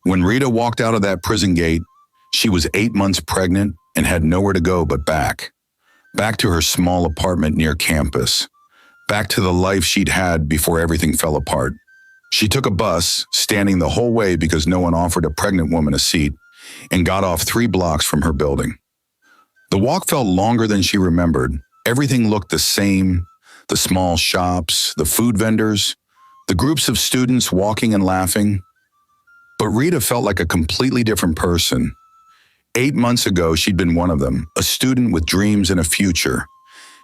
When Rita walked out of that prison gate, she was 8 months pregnant and had nowhere to go but back. Back to her small apartment near campus. Back to the life she'd had before everything fell apart. She took a bus, standing the whole way because no one offered a pregnant woman a seat, and got off 3 blocks from her building. The walk felt longer than she remembered. Everything looked the same: the small shops, the food vendors, the groups of students walking and laughing. But Rita felt like a completely different person. 8 months ago, she'd been one of them, a student with dreams and a future.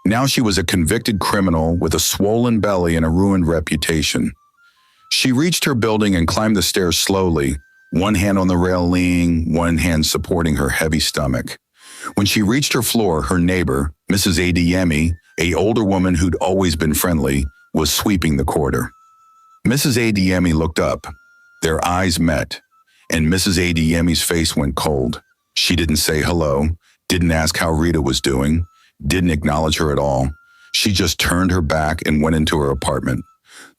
Now she was a convicted criminal with a swollen belly and a ruined reputation. She reached her building and climbed the stairs slowly, one hand on the railing, one hand supporting her heavy stomach. When she reached her floor, her neighbor, Mrs. Adeyemi, an older woman who'd always been friendly, was sweeping the corridor. Mrs. Adeyemi looked up. Their eyes met, and Mrs. Adeyemi's face went cold. She didn't say hello, didn't ask how Rita was doing, didn't acknowledge her at all. She just turned her back and went into her apartment.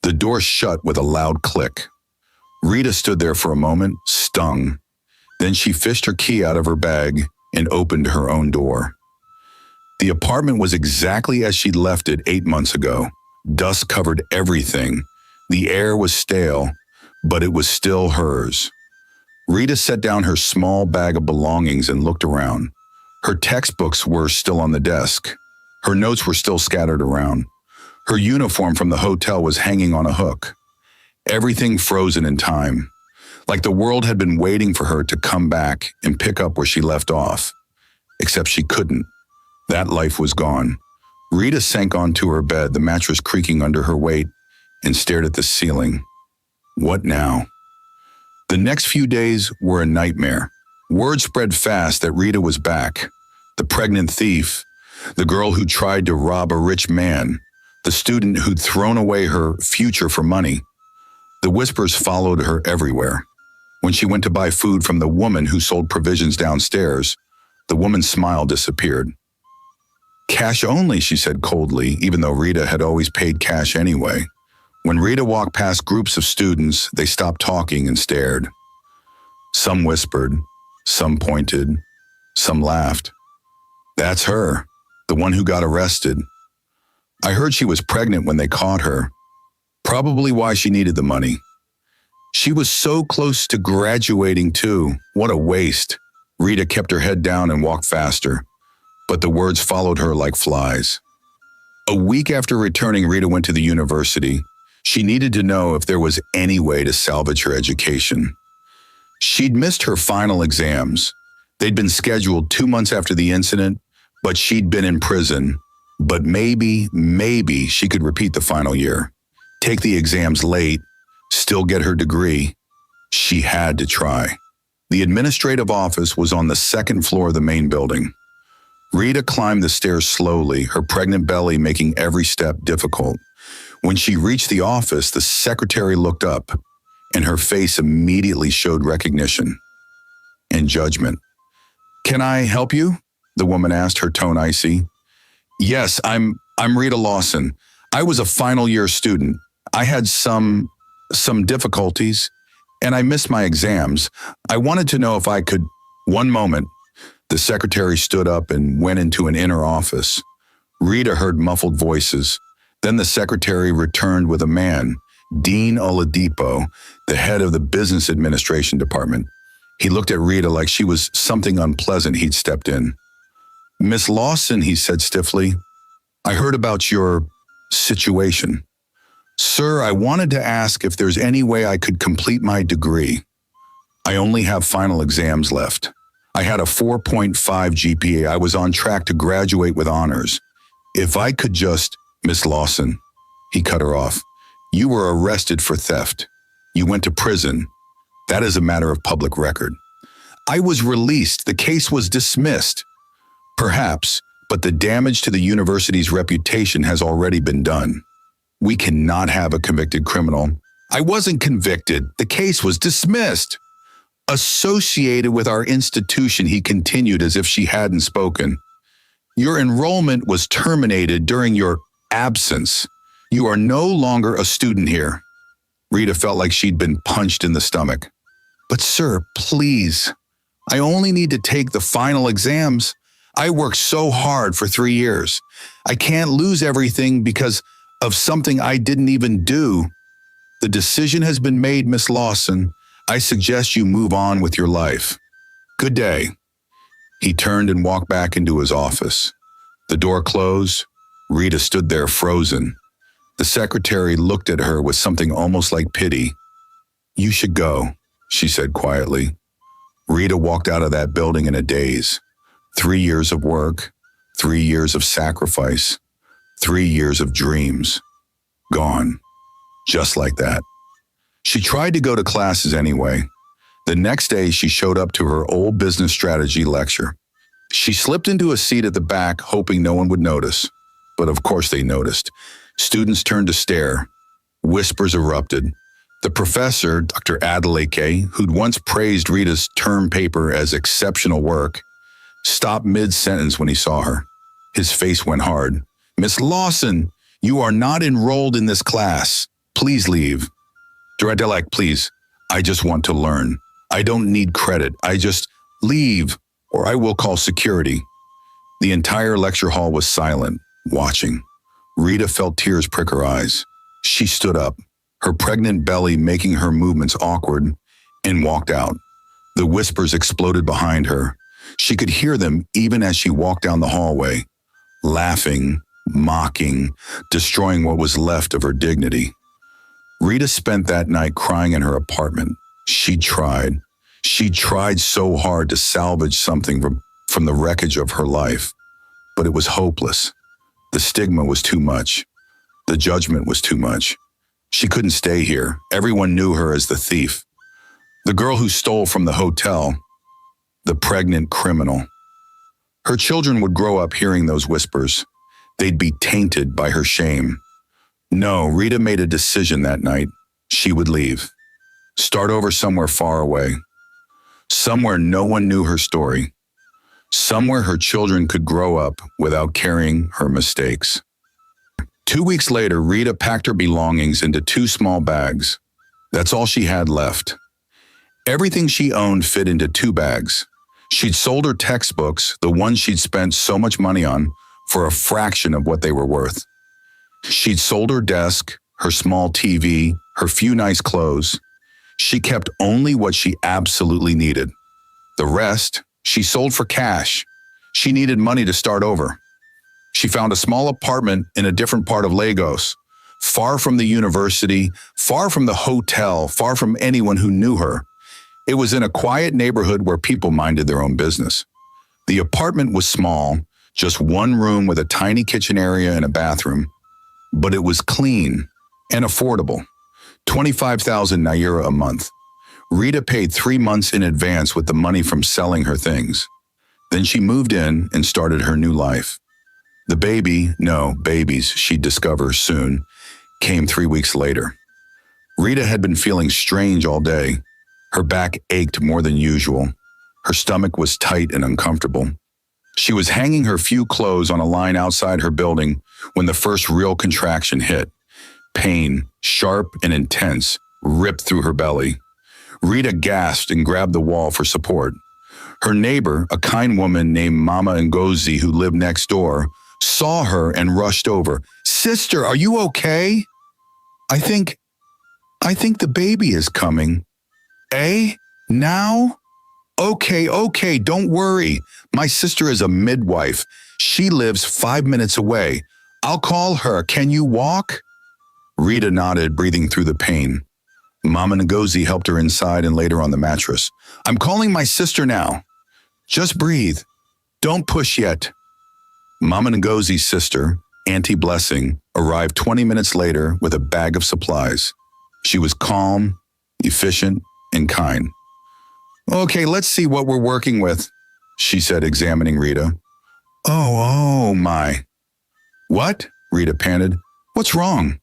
The door shut with a loud click. Rita stood there for a moment, stung. Then she fished her key out of her bag and opened her own door. The apartment was exactly as she'd left it 8 months ago. Dust covered everything. The air was stale, but it was still hers. Rita set down her small bag of belongings and looked around. Her textbooks were still on the desk. Her notes were still scattered around. Her uniform from the hotel was hanging on a hook. Everything frozen in time, like the world had been waiting for her to come back and pick up where she left off. Except she couldn't. That life was gone. Rita sank onto her bed, the mattress creaking under her weight, and stared at the ceiling. What now? The next few days were a nightmare. Word spread fast that Rita was back. The pregnant thief, the girl who tried to rob a rich man, the student who'd thrown away her future for money. The whispers followed her everywhere. When she went to buy food from the woman who sold provisions downstairs, the woman's smile disappeared. Cash only, she said coldly, even though Rita had always paid cash anyway. When Rita walked past groups of students, they stopped talking and stared. Some whispered, some pointed, some laughed. That's her, the one who got arrested. I heard she was pregnant when they caught her. Probably why she needed the money. She was so close to graduating too. What a waste. Rita kept her head down and walked faster, but the words followed her like flies. A week after returning, Rita went to the university. She needed to know if there was any way to salvage her education. She'd missed her final exams. They'd been scheduled 2 months after the incident, but she'd been in prison. But maybe she could repeat the final year. Take the exams late, still get her degree. She had to try. The administrative office was on the 2nd floor of the main building. Rita climbed the stairs slowly, her pregnant belly making every step difficult. When she reached the office, the secretary looked up, and her face immediately showed recognition and judgment. "Can I help you?" the woman asked, her tone icy. "Yes, I'm Rita Lawson. I was a final year student. I had some difficulties, and I missed my exams. I wanted to know if I could..." "One moment." The secretary stood up and went into an inner office. Rita heard muffled voices. Then the secretary returned with a man, Dean Oladipo, the head of the business administration department. He looked at Rita like she was something unpleasant he'd stepped in. "Miss Lawson," he said stiffly, "I heard about your situation. Sir, I wanted to ask if there's any way I could complete my degree. I only have final exams left. I had a 4.5 GPA. I was on track to graduate with honors. If I could just..." "Miss Lawson," he cut her off, "you were arrested for theft. You went to prison. That is a matter of public record. I was released. The case was dismissed. Perhaps, but the damage to the university's reputation has already been done. We cannot have a convicted criminal." "I wasn't convicted. The case was dismissed." "Associated with our institution," he continued as if she hadn't spoken. "Your enrollment was terminated during your absence. You are no longer a student here." Rita felt like she'd been punched in the stomach. But sir, please, I only need to take the final exams. I worked so hard for 3 years. I can't lose everything because of something I didn't even do. The decision has been made, Miss Lawson. I suggest you move on with your life. Good day. He turned and walked back into his office. The door closed. Rita stood there frozen. The secretary looked at her with something almost like pity. You should go, she said quietly. Rita walked out of that building in a daze. 3 years of work, 3 years of sacrifice, 3 years of dreams. Gone. Just like that. She tried to go to classes anyway. The next day, she showed up to her old business strategy lecture. She slipped into a seat at the back, hoping no one would notice. But of course they noticed. Students turned to stare. Whispers erupted. The professor, Dr. Adeleke, who'd once praised Rita's term paper as exceptional work, stopped mid-sentence when he saw her. His face went hard. Miss Lawson, you are not enrolled in this class. Please leave. Director Adeleke, please. I just want to learn. I don't need credit. I just leave, or I will call security. The entire lecture hall was silent, watching. Rita felt tears prick her eyes. She stood up, her pregnant belly making her movements awkward, and walked out. The whispers exploded behind her. She could hear them even as she walked down the hallway, laughing, mocking, destroying what was left of her dignity. Rita spent that night crying in her apartment. She tried so hard to salvage something from the wreckage of her life, but it was hopeless. The stigma was too much. The judgment was too much. She couldn't stay here. Everyone knew her as the thief, the girl who stole from the hotel, the pregnant criminal. Her children would grow up hearing those whispers. They'd be tainted by her shame. No, Rita made a decision that night. She would leave. Start over somewhere far away. Somewhere no one knew her story. Somewhere her children could grow up without carrying her mistakes. 2 weeks later, Rita packed her belongings into 2 small bags. That's all she had left. Everything she owned fit into 2 bags. She'd sold her textbooks, the ones she'd spent so much money on, for a fraction of what they were worth. She'd sold her desk, her small TV, her few nice clothes. She kept only what she absolutely needed. The rest, she sold for cash. She needed money to start over. She found a small apartment in a different part of Lagos, far from the university, far from the hotel, far from anyone who knew her. It was in a quiet neighborhood where people minded their own business. The apartment was small, just 1 room with a tiny kitchen area and a bathroom. But it was clean and affordable. 25,000 Naira a month. Rita paid 3 months in advance with the money from selling her things. Then she moved in and started her new life. The babies, she'd discover soon, came 3 weeks later. Rita had been feeling strange all day. Her back ached more than usual. Her stomach was tight and uncomfortable. She was hanging her few clothes on a line outside her building when the first real contraction hit. Pain, sharp and intense, ripped through her belly. Rita gasped and grabbed the wall for support. Her neighbor, a kind woman named Mama Ngozi who lived next door, saw her and rushed over. "Sister, are you okay?" I think the baby is coming." "Eh? Now?" Okay, don't worry. My sister is a midwife. She lives 5 minutes away. I'll call her. Can you walk?" Rita nodded, breathing through the pain. Mama Ngozi helped her inside and laid her on the mattress. "I'm calling my sister now. Just breathe. Don't push yet." Mama Ngozi's sister, Auntie Blessing, arrived 20 minutes later with a bag of supplies. She was calm, efficient, and kind. "Okay, let's see what we're working with," she said, examining Rita. Oh my. "What?" Rita panted. "What's wrong?"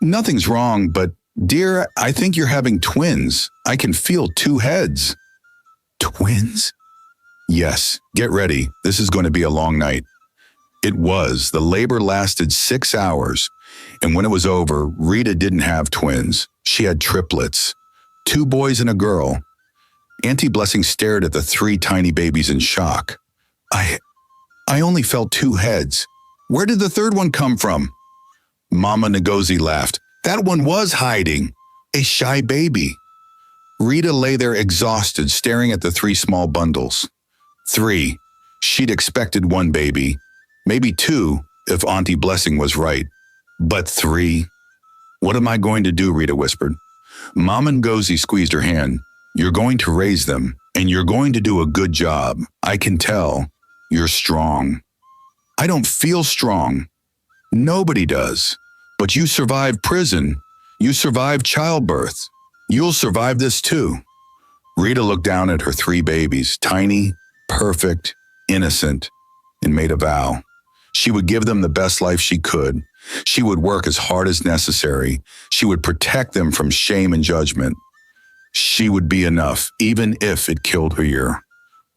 "Nothing's wrong, but, dear, I think you're having twins. I can feel 2 heads." "Twins?" "Yes, get ready. This is going to be a long night." It was. The labor lasted 6 hours, and when it was over, Rita didn't have twins. She had triplets, 2 boys and a girl. Auntie Blessing stared at the three tiny babies in shock. I only felt two heads. Where did the third one come from? Mama Ngozi laughed. That one was hiding. A shy baby. Rita lay there exhausted, staring at the three small bundles. 3. She'd expected one baby. Maybe 2, if Auntie Blessing was right. But 3? What am I going to do, Rita whispered. Mama Ngozi squeezed her hand. You're going to raise them, and you're going to do a good job. I can tell. You're strong. I don't feel strong. Nobody does. But you survived prison. You survived childbirth. You'll survive this too. Rita looked down at her 3 babies, tiny, perfect, innocent, and made a vow. She would give them the best life she could. She would work as hard as necessary. She would protect them from shame and judgment. She would be enough, even if it killed her year.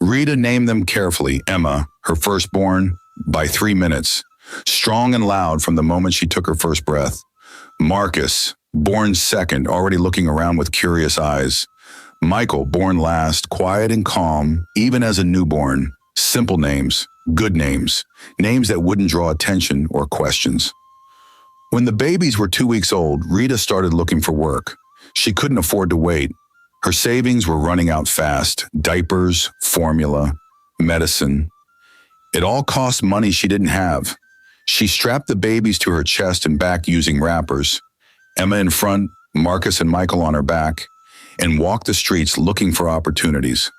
Rita named them carefully. Emma, her firstborn, by 3 minutes, strong and loud from the moment she took her first breath. Marcus, born second, already looking around with curious eyes. Michael, born last, quiet and calm, even as a newborn. Simple names, good names, names that wouldn't draw attention or questions. When the babies were 2 weeks old, Rita started looking for work. She couldn't afford to wait. Her savings were running out fast. Diapers, formula, medicine. It all cost money she didn't have. She strapped the babies to her chest and back using wrappers. Emma in front, Marcus and Michael on her back, and walked the streets looking for opportunities.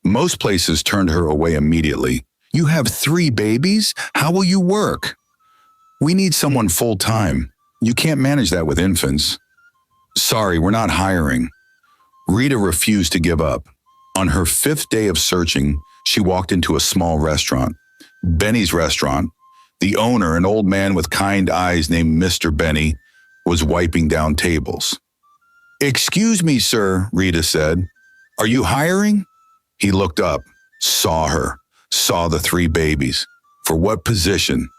Most places turned her away immediately. You have 3 babies? How will you work? We need someone full-time. You can't manage that with infants. Sorry, we're not hiring. Rita refused to give up. On her 5th day of searching, she walked into a small restaurant. Benny's restaurant. The owner, an old man with kind eyes named Mr. Benny, was wiping down tables. Excuse me, sir, Rita said. Are you hiring? He looked up, saw her, saw the 3 babies. For what position?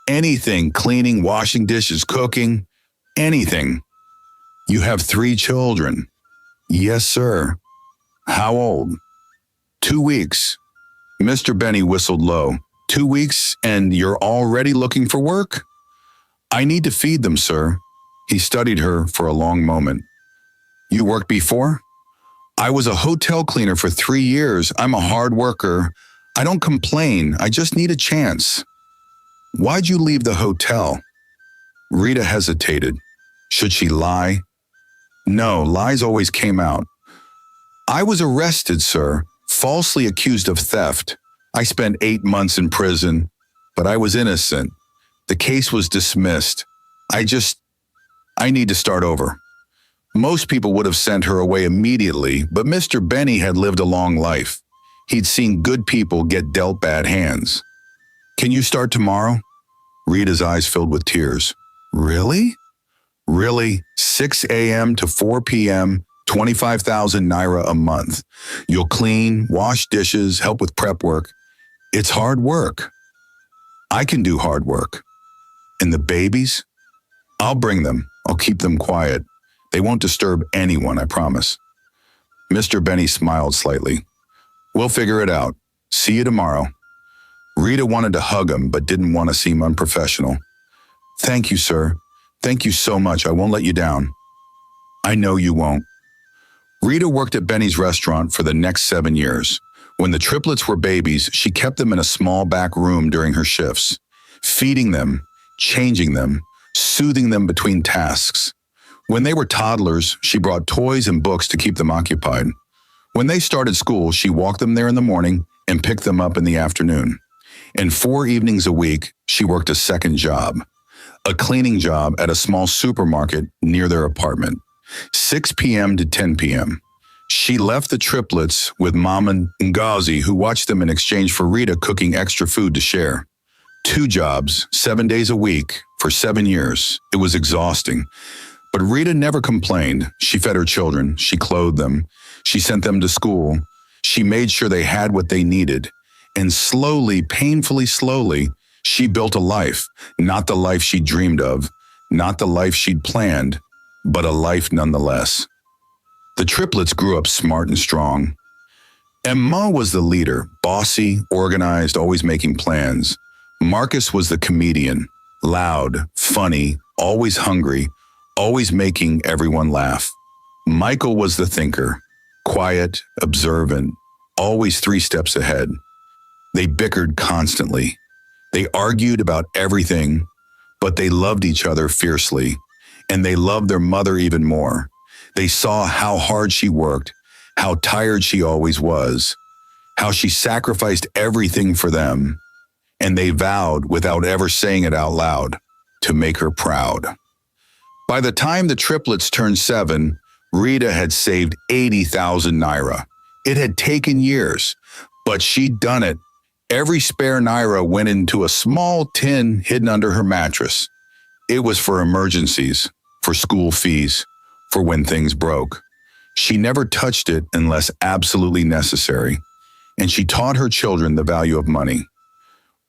Anything, cleaning, washing dishes, cooking, anything. You have 3 children. Yes, sir. How old? 2 weeks. Mr. Benny whistled low. 2 weeks and you're already looking for work? I need to feed them, sir. He studied her for a long moment. You worked before? I was a hotel cleaner for 3 years. I'm a hard worker. I don't complain. I just need a chance. Why'd you leave the hotel? Rita hesitated. Should she lie? No, lies always came out. I was arrested, sir, falsely accused of theft. I spent 8 months in prison, but I was innocent. The case was dismissed. I need to start over. Most people would have sent her away immediately, but Mr. Benny had lived a long life. He'd seen good people get dealt bad hands. Can you start tomorrow? Rita's eyes filled with tears. Really? Really? 6 a.m. to 4 p.m., 25,000 naira a month. You'll clean, wash dishes, help with prep work. It's hard work. I can do hard work. And the babies? I'll bring them. I'll keep them quiet. They won't disturb anyone, I promise. Mr. Benny smiled slightly. We'll figure it out. See you tomorrow. Rita wanted to hug him, but didn't want to seem unprofessional. Thank you, sir. Thank you so much. I won't let you down. I know you won't. Rita worked at Benny's restaurant for the next 7 years. When the triplets were babies, she kept them in a small back room during her shifts, feeding them, changing them, soothing them between tasks. When they were toddlers, she brought toys and books to keep them occupied. When they started school, she walked them there in the morning and picked them up in the afternoon. And 4 evenings a week, she worked a second job, a cleaning job at a small supermarket near their apartment, 6 p.m. to 10 p.m. She left the triplets with Mama Ngozi, who watched them in exchange for Rita cooking extra food to share. 2 jobs, 7 days a week, for 7 years. It was exhausting. But Rita never complained. She fed her children. She clothed them. She sent them to school. She made sure they had what they needed. And slowly, painfully slowly, she built a life. Not the life she dreamed of, not the life she'd planned, but a life nonetheless. The triplets grew up smart and strong. Emma was the leader, bossy, organized, always making plans. Marcus was the comedian, loud, funny, always hungry, always making everyone laugh. Michael was the thinker, quiet, observant, always 3 steps ahead. They bickered constantly. They argued about everything, but they loved each other fiercely, and they loved their mother even more. They saw how hard she worked, how tired she always was, how she sacrificed everything for them, and they vowed, without ever saying it out loud, to make her proud. By the time the triplets turned 7, Rita had saved 80,000 naira. It had taken years, but she'd done it. Every spare naira went into a small tin hidden under her mattress. It was for emergencies, for school fees, for when things broke. She never touched it unless absolutely necessary, and she taught her children the value of money.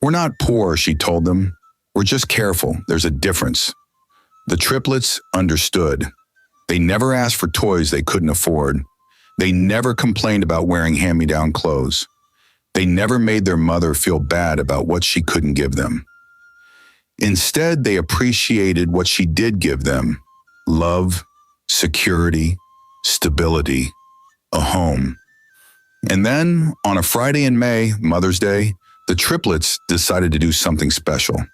"We're not poor," she told them. "We're just careful. There's a difference." The triplets understood. They never asked for toys they couldn't afford. They never complained about wearing hand-me-down clothes. They never made their mother feel bad about what she couldn't give them. Instead, they appreciated what she did give them: love, security, stability, a home. And then, on a Friday in May, Mother's Day, the triplets decided to do something special.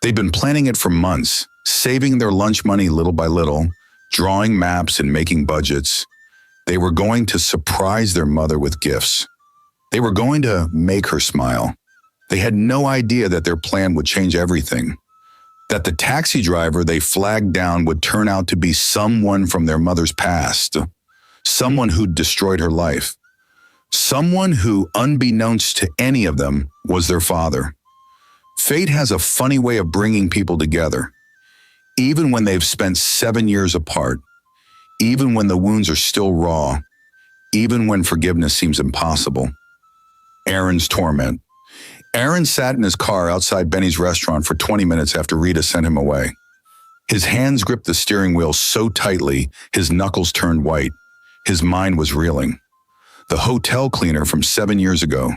They'd been planning it for months, saving their lunch money little by little, drawing maps and making budgets. They were going to surprise their mother with gifts. They were going to make her smile. They had no idea that their plan would change everything. That the taxi driver they flagged down would turn out to be someone from their mother's past. Someone who'd destroyed her life. Someone who, unbeknownst to any of them, was their father. Fate has a funny way of bringing people together. Even when they've spent 7 years apart. Even when the wounds are still raw. Even when forgiveness seems impossible. Aaron's torment. Aaron sat in his car outside Benny's restaurant for 20 minutes after Rita sent him away. His hands gripped the steering wheel so tightly, his knuckles turned white. His mind was reeling. The hotel cleaner from 7 years ago.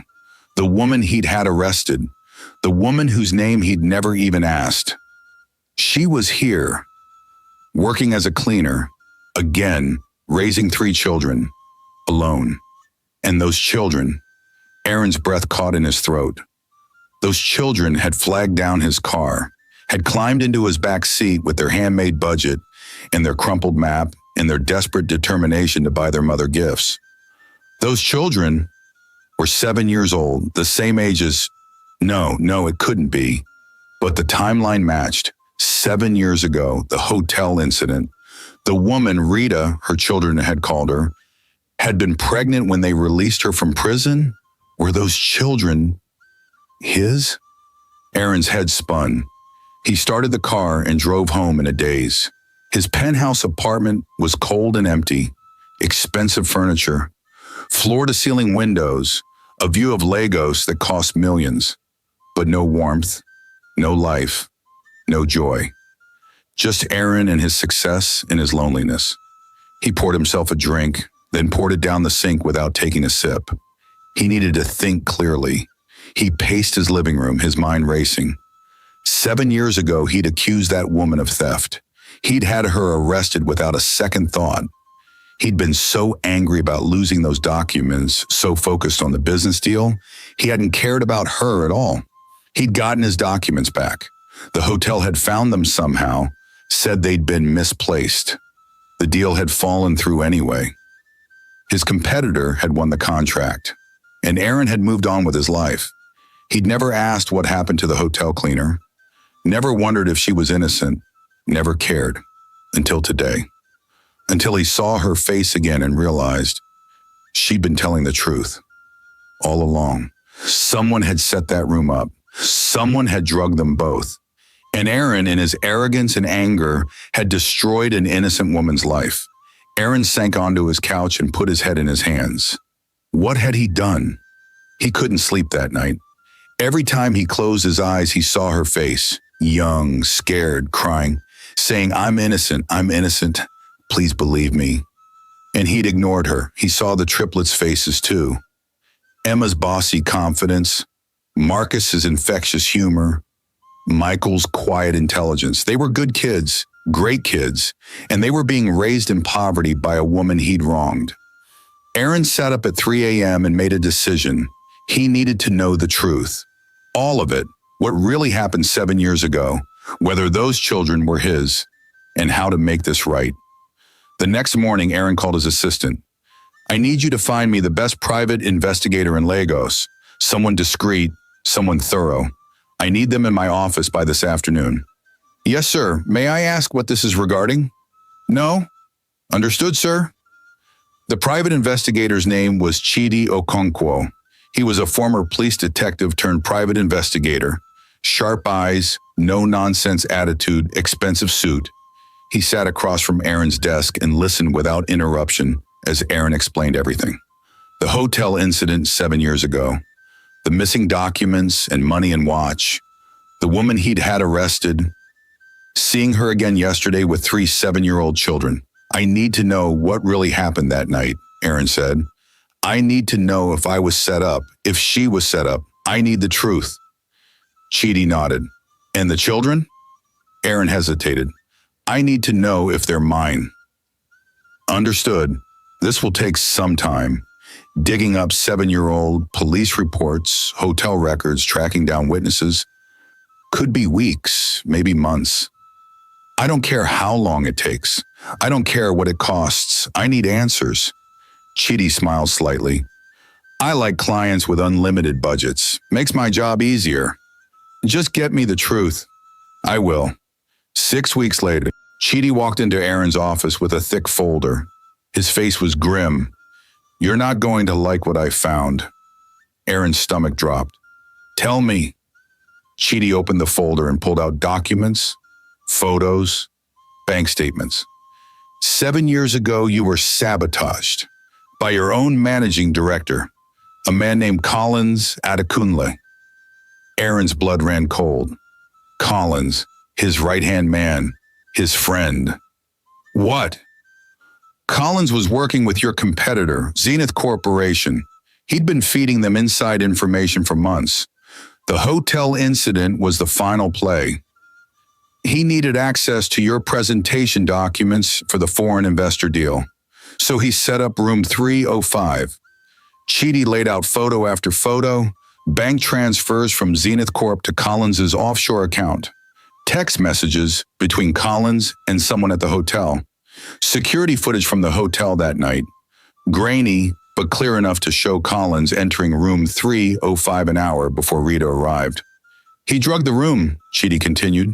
The woman he'd had arrested. The woman whose name he'd never even asked. She was here, working as a cleaner, again, raising 3 children, alone. And those children, Aaron's breath caught in his throat. Those children had flagged down his car, had climbed into his back seat with their handmade budget and their crumpled map and their desperate determination to buy their mother gifts. Those children were 7 years old, the same age as, no, it couldn't be. But the timeline matched. 7 years ago, the hotel incident. The woman, Rita, her children had called her, had been pregnant when they released her from prison? Were those children his? Aaron's head spun. He started the car and drove home in a daze. His penthouse apartment was cold and empty, expensive furniture, floor-to-ceiling windows, a view of Lagos that cost millions, but no warmth, no life, no joy. Just Aaron and his success and his loneliness. He poured himself a drink, then poured it down the sink without taking a sip. He needed to think clearly. He paced his living room, his mind racing. 7 years ago, he'd accused that woman of theft. He'd had her arrested without a second thought. He'd been so angry about losing those documents, so focused on the business deal, he hadn't cared about her at all. He'd gotten his documents back. The hotel had found them somehow, said they'd been misplaced. The deal had fallen through anyway. His competitor had won the contract, and Aaron had moved on with his life. He'd never asked what happened to the hotel cleaner, never wondered if she was innocent, never cared, until today. Until he saw her face again and realized she'd been telling the truth all along. Someone had set that room up. Someone had drugged them both. And Aaron, in his arrogance and anger, had destroyed an innocent woman's life. Aaron sank onto his couch and put his head in his hands. What had he done? He couldn't sleep that night. Every time he closed his eyes, he saw her face, young, scared, crying, saying, I'm innocent, please believe me." And he'd ignored her. He saw the triplets' faces too, Emma's bossy confidence, Marcus's infectious humor, Michael's quiet intelligence. They were good kids, great kids, and they were being raised in poverty by a woman he'd wronged. Aaron sat up at 3 a.m. and made a decision. He needed to know the truth. All of it, what really happened 7 years ago, whether those children were his, and how to make this right. The next morning, Aaron called his assistant. I need you to find me the best private investigator in Lagos, someone discreet, someone thorough. I need them in my office by this afternoon. Yes, sir. May I ask what this is regarding? No? Understood, sir. The private investigator's name was Chidi Okonkwo. He was a former police detective turned private investigator. Sharp eyes, no-nonsense attitude, expensive suit. He sat across from Aaron's desk and listened without interruption as Aaron explained everything. The hotel incident 7 years ago. The missing documents and money and watch. The woman he'd had arrested. Seeing her again yesterday with 3 7-year-old children. I need to know what really happened that night, Aaron said. I need to know if I was set up, if she was set up. I need the truth. Chidi nodded. And the children? Aaron hesitated. I need to know if they're mine. Understood. This will take some time. Digging up 7-year-old, police reports, hotel records, tracking down witnesses. Could be weeks, maybe months. I don't care how long it takes. I don't care what it costs. I need answers. Chidi smiled slightly. I like clients with unlimited budgets. Makes my job easier. Just get me the truth. I will. 6 weeks later, Chidi walked into Aaron's office with a thick folder. His face was grim. You're not going to like what I found. Aaron's stomach dropped. Tell me. Chidi opened the folder and pulled out documents, photos, bank statements. 7 years ago, you were sabotaged by your own managing director, a man named Collins Adekunle. Aaron's blood ran cold. Collins, his right-hand man, his friend. What? Collins was working with your competitor, Zenith Corporation. He'd been feeding them inside information for months. The hotel incident was the final play. He needed access to your presentation documents for the foreign investor deal. So he set up room 305. Chidi laid out photo after photo, bank transfers from Zenith Corp to Collins's offshore account, text messages between Collins and someone at the hotel, security footage from the hotel that night, grainy but clear enough to show Collins entering room 305 an hour before Rita arrived. He drugged the room, Chidi continued.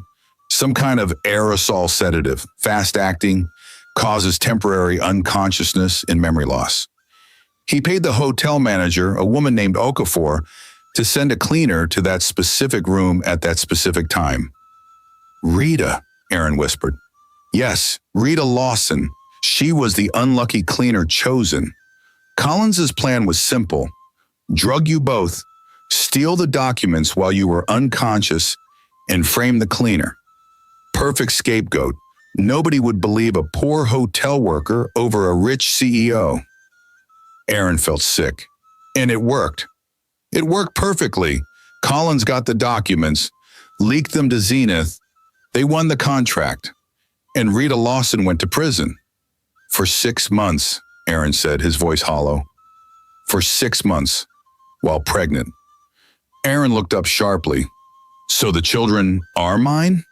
Some kind of aerosol sedative, fast-acting, causes temporary unconsciousness and memory loss. He paid the hotel manager, a woman named Okafor, to send a cleaner to that specific room at that specific time. Rita, Aaron whispered. Yes, Rita Lawson. She was the unlucky cleaner chosen. Collins's plan was simple. Drug you both, steal the documents while you were unconscious, and frame the cleaner. Perfect scapegoat. Nobody would believe a poor hotel worker over a rich CEO. Aaron felt sick. And it worked. It worked perfectly. Collins got the documents, leaked them to Zenith. They won the contract. And Rita Lawson went to prison. For 6 months, Aaron said, his voice hollow. For 6 months, while pregnant. Aaron looked up sharply. So the children are mine?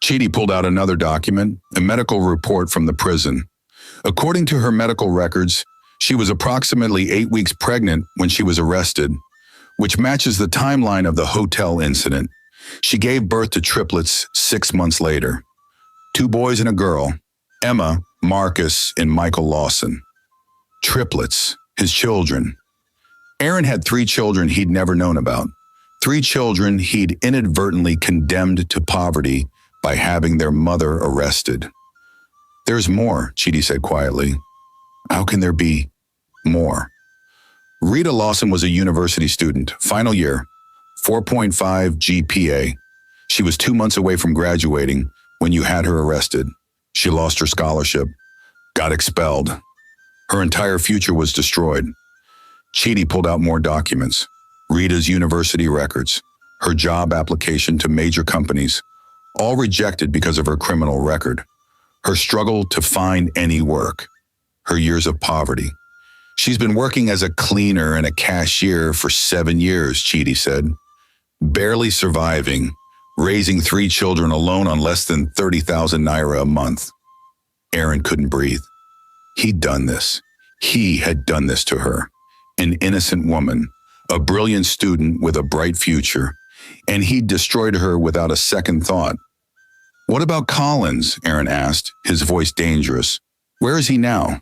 Chidi pulled out another document, a medical report from the prison. According to her medical records, she was approximately 8 weeks pregnant when she was arrested, which matches the timeline of the hotel incident. She gave birth to triplets 6 months later. 2 boys and a girl, Emma, Marcus, and Michael Lawson. Triplets, his children. Aaron had 3 children he'd never known about. 3 children he'd inadvertently condemned to poverty by having their mother arrested. There's more, Chidi said quietly. How can there be more? Rita Lawson was a university student, final year, 4.5 GPA. She was 2 months away from graduating when you had her arrested. She lost her scholarship, got expelled. Her entire future was destroyed. Chidi pulled out more documents. Rita's university records, her job application to major companies, all rejected because of her criminal record, her struggle to find any work, her years of poverty. She's been working as a cleaner and a cashier for 7 years, Chidi said, barely surviving, raising 3 children alone on less than 30,000 naira a month. Aaron couldn't breathe. He'd done this. He had done this to her, an innocent woman, a brilliant student with a bright future, and he'd destroyed her without a second thought. What about Collins? Aaron asked, his voice dangerous. Where is he now?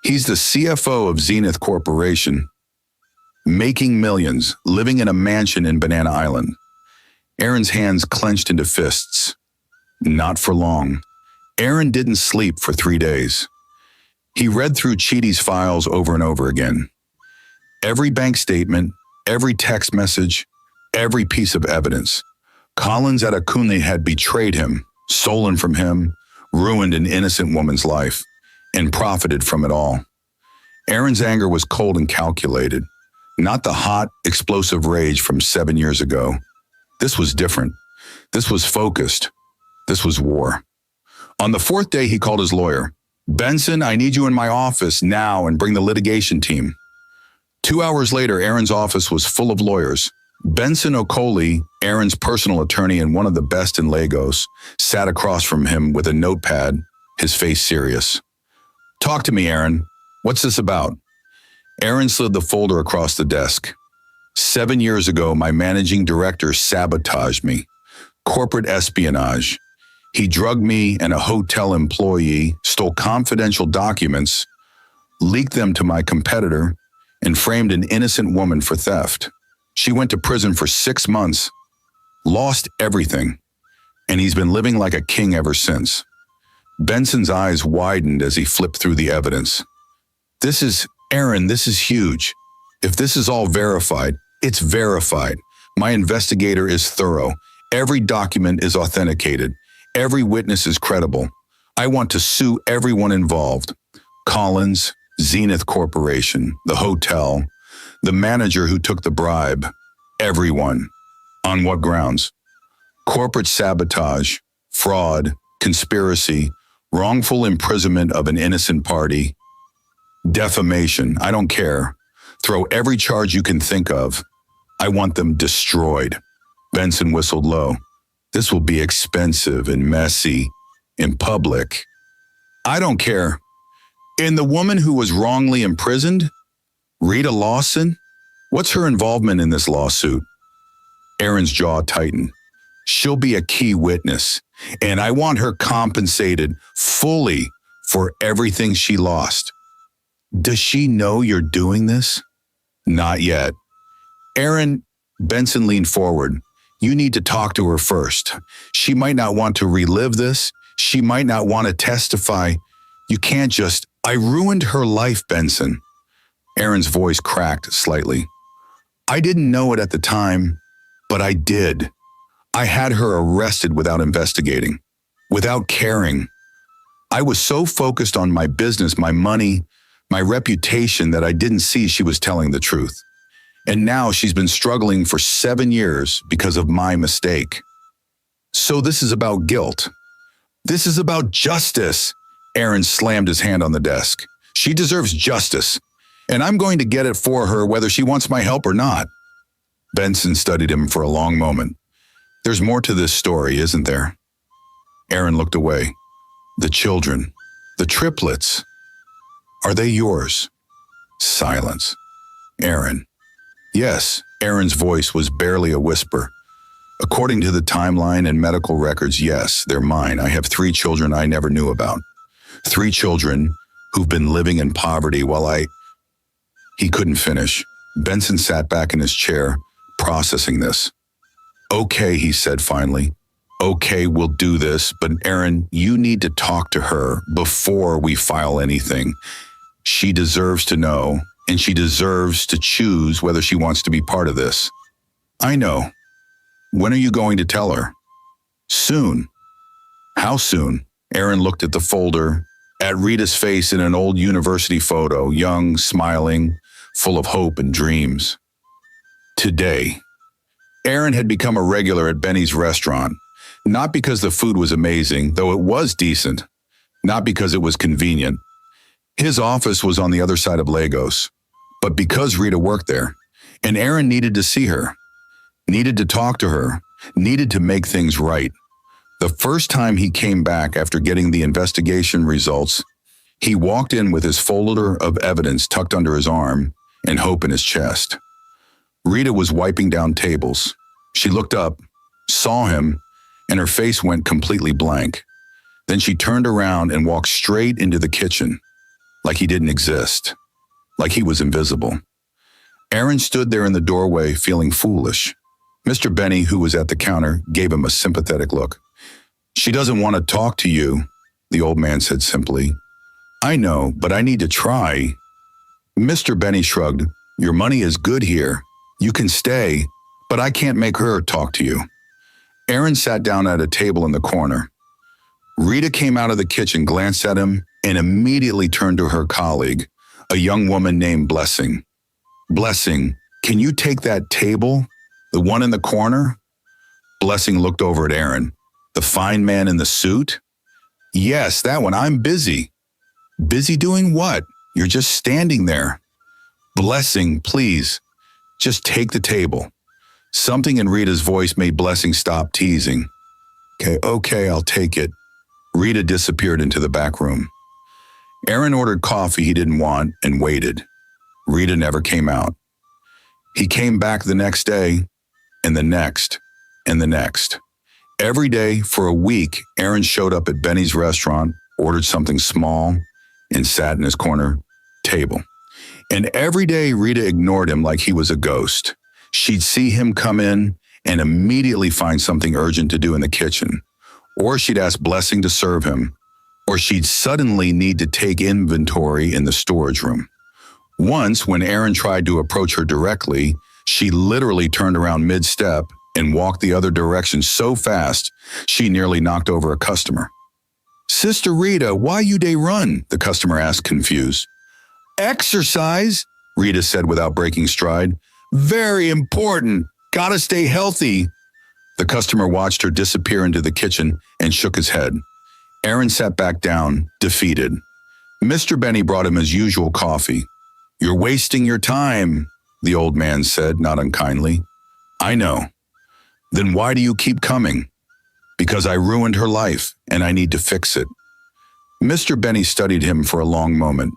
He's the CFO of Zenith Corporation, making millions, living in a mansion in Banana Island. Aaron's hands clenched into fists. Not for long. Aaron didn't sleep for 3 days. He read through Chidi's files over and over again. Every bank statement, every text message, every piece of evidence. Collins at Akunle had betrayed him, stolen from him, ruined an innocent woman's life, and profited from it all. Aaron's anger was cold and calculated, not the hot, explosive rage from 7 years ago. This was different. This was focused. This was war. On the 4th day, he called his lawyer. Benson, I need you in my office now and bring the litigation team. 2 hours later, Aaron's office was full of lawyers. Benson Okoli, Aaron's personal attorney and one of the best in Lagos, sat across from him with a notepad, his face serious. Talk to me, Aaron. What's this about? Aaron slid the folder across the desk. 7 years ago, my managing director sabotaged me. Corporate espionage. He drugged me and a hotel employee, stole confidential documents, leaked them to my competitor, and framed an innocent woman for theft. She went to prison for 6 months, lost everything, and he's been living like a king ever since. Benson's eyes widened as he flipped through the evidence. Aaron, this is huge. If this is all verified, it's verified. My investigator is thorough. Every document is authenticated. Every witness is credible. I want to sue everyone involved. Collins, Zenith Corporation, the hotel, the manager who took the bribe. Everyone. On what grounds? Corporate sabotage, fraud, conspiracy, wrongful imprisonment of an innocent party, defamation. I don't care. Throw every charge you can think of. I want them destroyed. Benson whistled low. This will be expensive and messy, in public. I don't care. And the woman who was wrongly imprisoned? Rita Lawson? What's her involvement in this lawsuit? Aaron's jaw tightened. She'll be a key witness, and I want her compensated fully for everything she lost. Does she know you're doing this? Not yet. Aaron, Benson leaned forward. You need to talk to her first. She might not want to relive this. She might not want to testify. You can't just... I ruined her life, Benson. Aaron's voice cracked slightly. I didn't know it at the time, but I did. I had her arrested without investigating, without caring. I was so focused on my business, my money, my reputation that I didn't see she was telling the truth. And now she's been struggling for 7 years because of my mistake. So this is about guilt. This is about justice. Aaron slammed his hand on the desk. She deserves justice, and I'm going to get it for her whether she wants my help or not. Benson studied him for a long moment. There's more to this story, isn't there? Aaron looked away. The children, the triplets, are they yours? Silence. Aaron. Yes, Aaron's voice was barely a whisper. According to the timeline and medical records, yes, they're mine. I have 3 children I never knew about. 3 children who've been living in poverty while He couldn't finish. Benson sat back in his chair, processing this. Okay, he said finally. Okay, we'll do this, but Aaron, you need to talk to her before we file anything. She deserves to know, and she deserves to choose whether she wants to be part of this. I know. When are you going to tell her? Soon. How soon? Aaron looked at the folder, at Rita's face in an old university photo, young, smiling, full of hope and dreams. Today, Aaron had become a regular at Benny's restaurant, not because the food was amazing, though it was decent, not because it was convenient. His office was on the other side of Lagos, but because Rita worked there, and Aaron needed to see her, needed to talk to her, needed to make things right. The first time he came back after getting the investigation results, he walked in with his folder of evidence tucked under his arm and hope in his chest. Rita was wiping down tables. She looked up, saw him, and her face went completely blank. Then she turned around and walked straight into the kitchen, like he didn't exist, like he was invisible. Aaron stood there in the doorway feeling foolish. Mr. Benny, who was at the counter, gave him a sympathetic look. "She doesn't want to talk to you," the old man said simply. "I know, but I need to try." Mr. Benny shrugged. "Your money is good here. You can stay, but I can't make her talk to you." Aaron sat down at a table in the corner. Rita came out of the kitchen, glanced at him, and immediately turned to her colleague, a young woman named Blessing. "Blessing, can you take that table? The one in the corner?" Blessing looked over at Aaron. "The fine man in the suit?" "Yes, that one. I'm busy." "Busy doing what? You're just standing there." "Blessing, please, just take the table." Something in Rita's voice made Blessing stop teasing. Okay, I'll take it." Rita disappeared into the back room. Aaron ordered coffee he didn't want and waited. Rita never came out. He came back the next day, and the next, and the next. Every day for a week, Aaron showed up at Benny's restaurant, ordered something small, and sat in his corner table. And every day Rita ignored him like he was a ghost. She'd see him come in and immediately find something urgent to do in the kitchen. Or she'd ask Blessing to serve him. Or she'd suddenly need to take inventory in the storage room. Once, when Aaron tried to approach her directly, she literally turned around mid-step and walked the other direction so fast she nearly knocked over a customer. "Sister Rita, why you dey run?" the customer asked, confused. "Exercise," Rita said without breaking stride. "Very important. Gotta stay healthy." The customer watched her disappear into the kitchen and shook his head. Aaron sat back down, defeated. Mr. Benny brought him his usual coffee. "You're wasting your time," the old man said, not unkindly. "I know." "Then why do you keep coming?" "Because I ruined her life, and I need to fix it." Mr. Benny studied him for a long moment.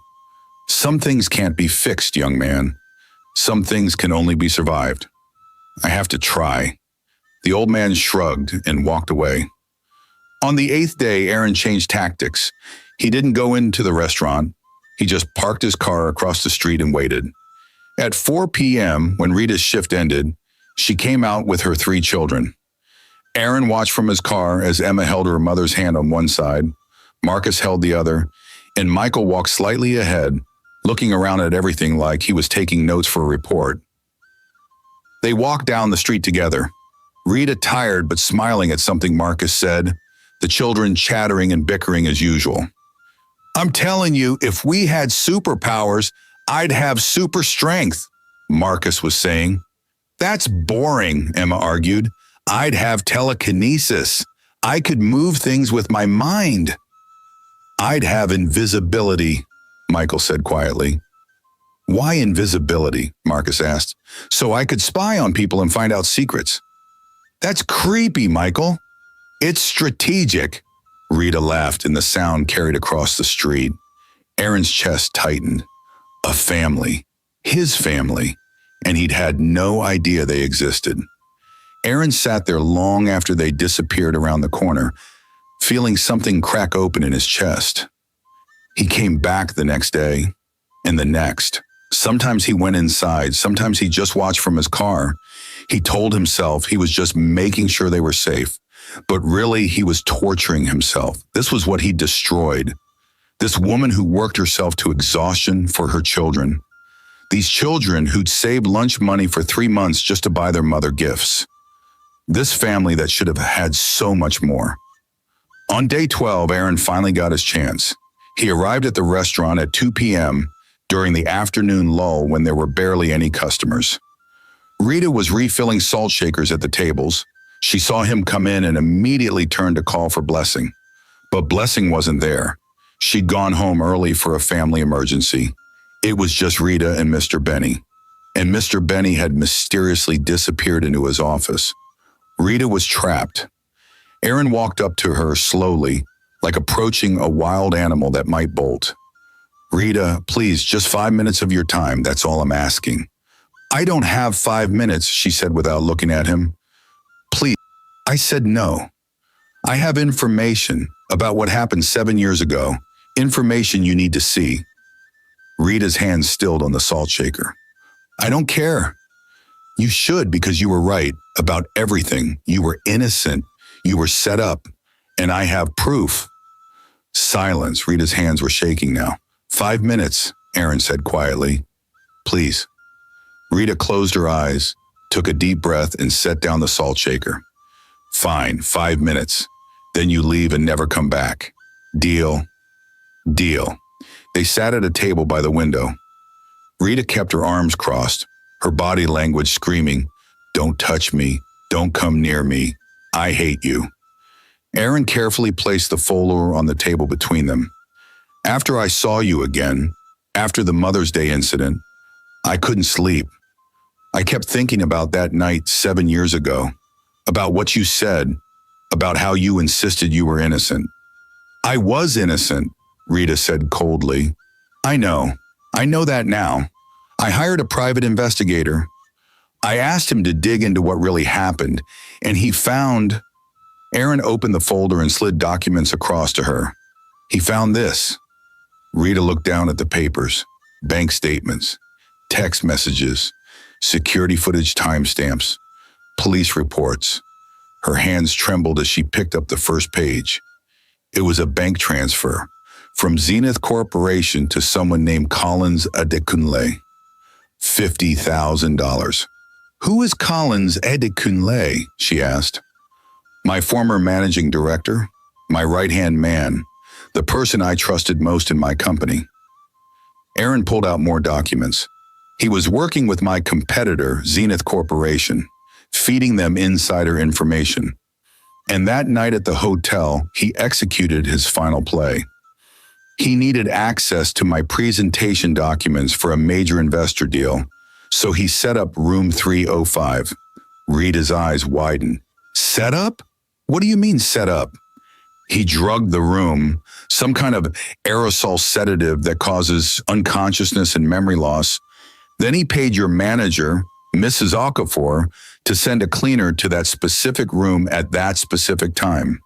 "Some things can't be fixed, young man. Some things can only be survived. I have to try." The old man shrugged and walked away. On the 8th day, Aaron changed tactics. He didn't go into the restaurant. He just parked his car across the street and waited. At 4 p.m., when Rita's shift ended, she came out with her 3 children. Aaron watched from his car as Emma held her mother's hand on one side, Marcus held the other, and Michael walked slightly ahead, looking around at everything like he was taking notes for a report. They walked down the street together, Rita tired but smiling at something Marcus said, the children chattering and bickering as usual. "I'm telling you, if we had superpowers, I'd have super strength," Marcus was saying. "That's boring," Emma argued. "I'd have telekinesis. I could move things with my mind." "I'd have invisibility," Michael said quietly. "Why invisibility?" Marcus asked. "So I could spy on people and find out secrets." "That's creepy, Michael." "It's strategic," Rita laughed and the sound carried across the street. Aaron's chest tightened. A family. His family. And he'd had no idea they existed. Aaron sat there long after they disappeared around the corner, feeling something crack open in his chest. He came back the next day, and the next. Sometimes he went inside, sometimes he just watched from his car. He told himself he was just making sure they were safe, but really he was torturing himself. This was what he destroyed. This woman who worked herself to exhaustion for her children. These children who'd saved lunch money for 3 months just to buy their mother gifts. This family that should have had so much more. On day 12, Aaron finally got his chance. He arrived at the restaurant at 2 p.m., during the afternoon lull when there were barely any customers. Rita was refilling salt shakers at the tables. She saw him come in and immediately turned to call for Blessing. But Blessing wasn't there. She'd gone home early for a family emergency. It was just Rita and Mr. Benny. And Mr. Benny had mysteriously disappeared into his office. Rita was trapped. Aaron walked up to her slowly, like approaching a wild animal that might bolt. "Rita, please, just 5 minutes of your time, that's all I'm asking." "I don't have 5 minutes," she said without looking at him. "Please." I said no. "I have information about what happened 7 years ago, information you need to see." Rita's hand stilled on the salt shaker. "I don't care." "You should, because you were right about everything. You were innocent. You were set up, and I have proof." Silence. Rita's hands were shaking now. "5 minutes," Aaron said quietly. "Please." Rita closed her eyes, took a deep breath, and set down the salt shaker. "Fine, 5 minutes. Then you leave and never come back. Deal?" "Deal." They sat at a table by the window. Rita kept her arms crossed, her body language screaming, "Don't touch me. Don't come near me. I hate you." Aaron carefully placed the folder on the table between them. "After I saw you again, after the Mother's Day incident, I couldn't sleep. I kept thinking about that night 7 years ago, about what you said, about how you insisted you were innocent." "I was innocent," Rita said coldly. I know that now. I hired a private investigator. I asked him to dig into what really happened, and he found..." Aaron opened the folder and slid documents across to her. "He found this." Rita looked down at the papers, bank statements, text messages, security footage timestamps, police reports. Her hands trembled as she picked up the first page. It was a bank transfer from Zenith Corporation to someone named Collins Adekunle. $50,000. "Who is Collins Adekunle?" she asked. "My former managing director, my right-hand man, the person I trusted most in my company." Aaron pulled out more documents. He was working with my competitor, Zenith Corporation, feeding them insider information. And that night at the hotel, he executed his final play. He needed access to my presentation documents for a major investor deal, so he set up room 305. Rita's eyes widened. "Set up? What do you mean set up?" "He drugged the room, some kind of aerosol sedative that causes unconsciousness and memory loss. Then he paid your manager, Mrs. Okafor, to send a cleaner to that specific room at that specific time."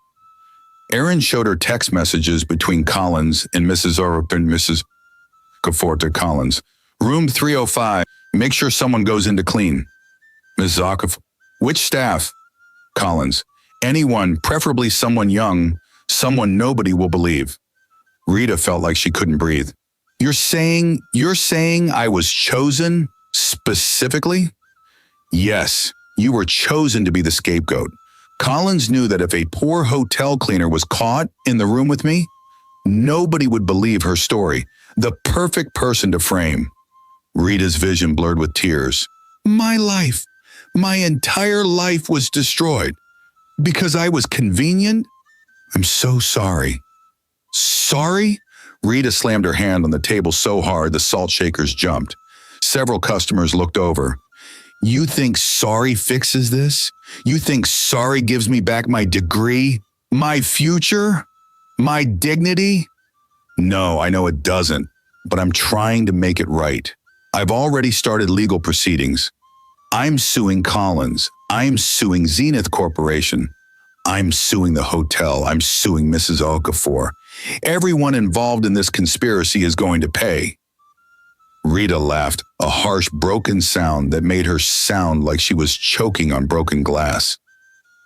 Aaron showed her text messages between Collins and Mrs. Okafor to Collins. "Room 305, make sure someone goes in to clean." "Mrs. Okafor, which staff?" Collins, "Anyone, preferably someone young, someone nobody will believe." Rita felt like she couldn't breathe. You're saying I was chosen specifically?" "Yes, you were chosen to be the scapegoat. Collins knew that if a poor hotel cleaner was caught in the room with me, nobody would believe her story. The perfect person to frame." Rita's vision blurred with tears. "My life, my entire life was destroyed because I was convenient? I'm so sorry." "Sorry?" Rita slammed her hand on the table so hard the salt shakers jumped. Several customers looked over. "You think sorry fixes this? You think sorry gives me back my degree, my future, my dignity?" "No, I know it doesn't, but I'm trying to make it right. I've already started legal proceedings. I'm suing Collins. I'm suing Zenith Corporation. I'm suing the hotel. I'm suing Mrs. Okafor. Everyone involved in this conspiracy is going to pay." Rita laughed, a harsh, broken sound that made her sound like she was choking on broken glass.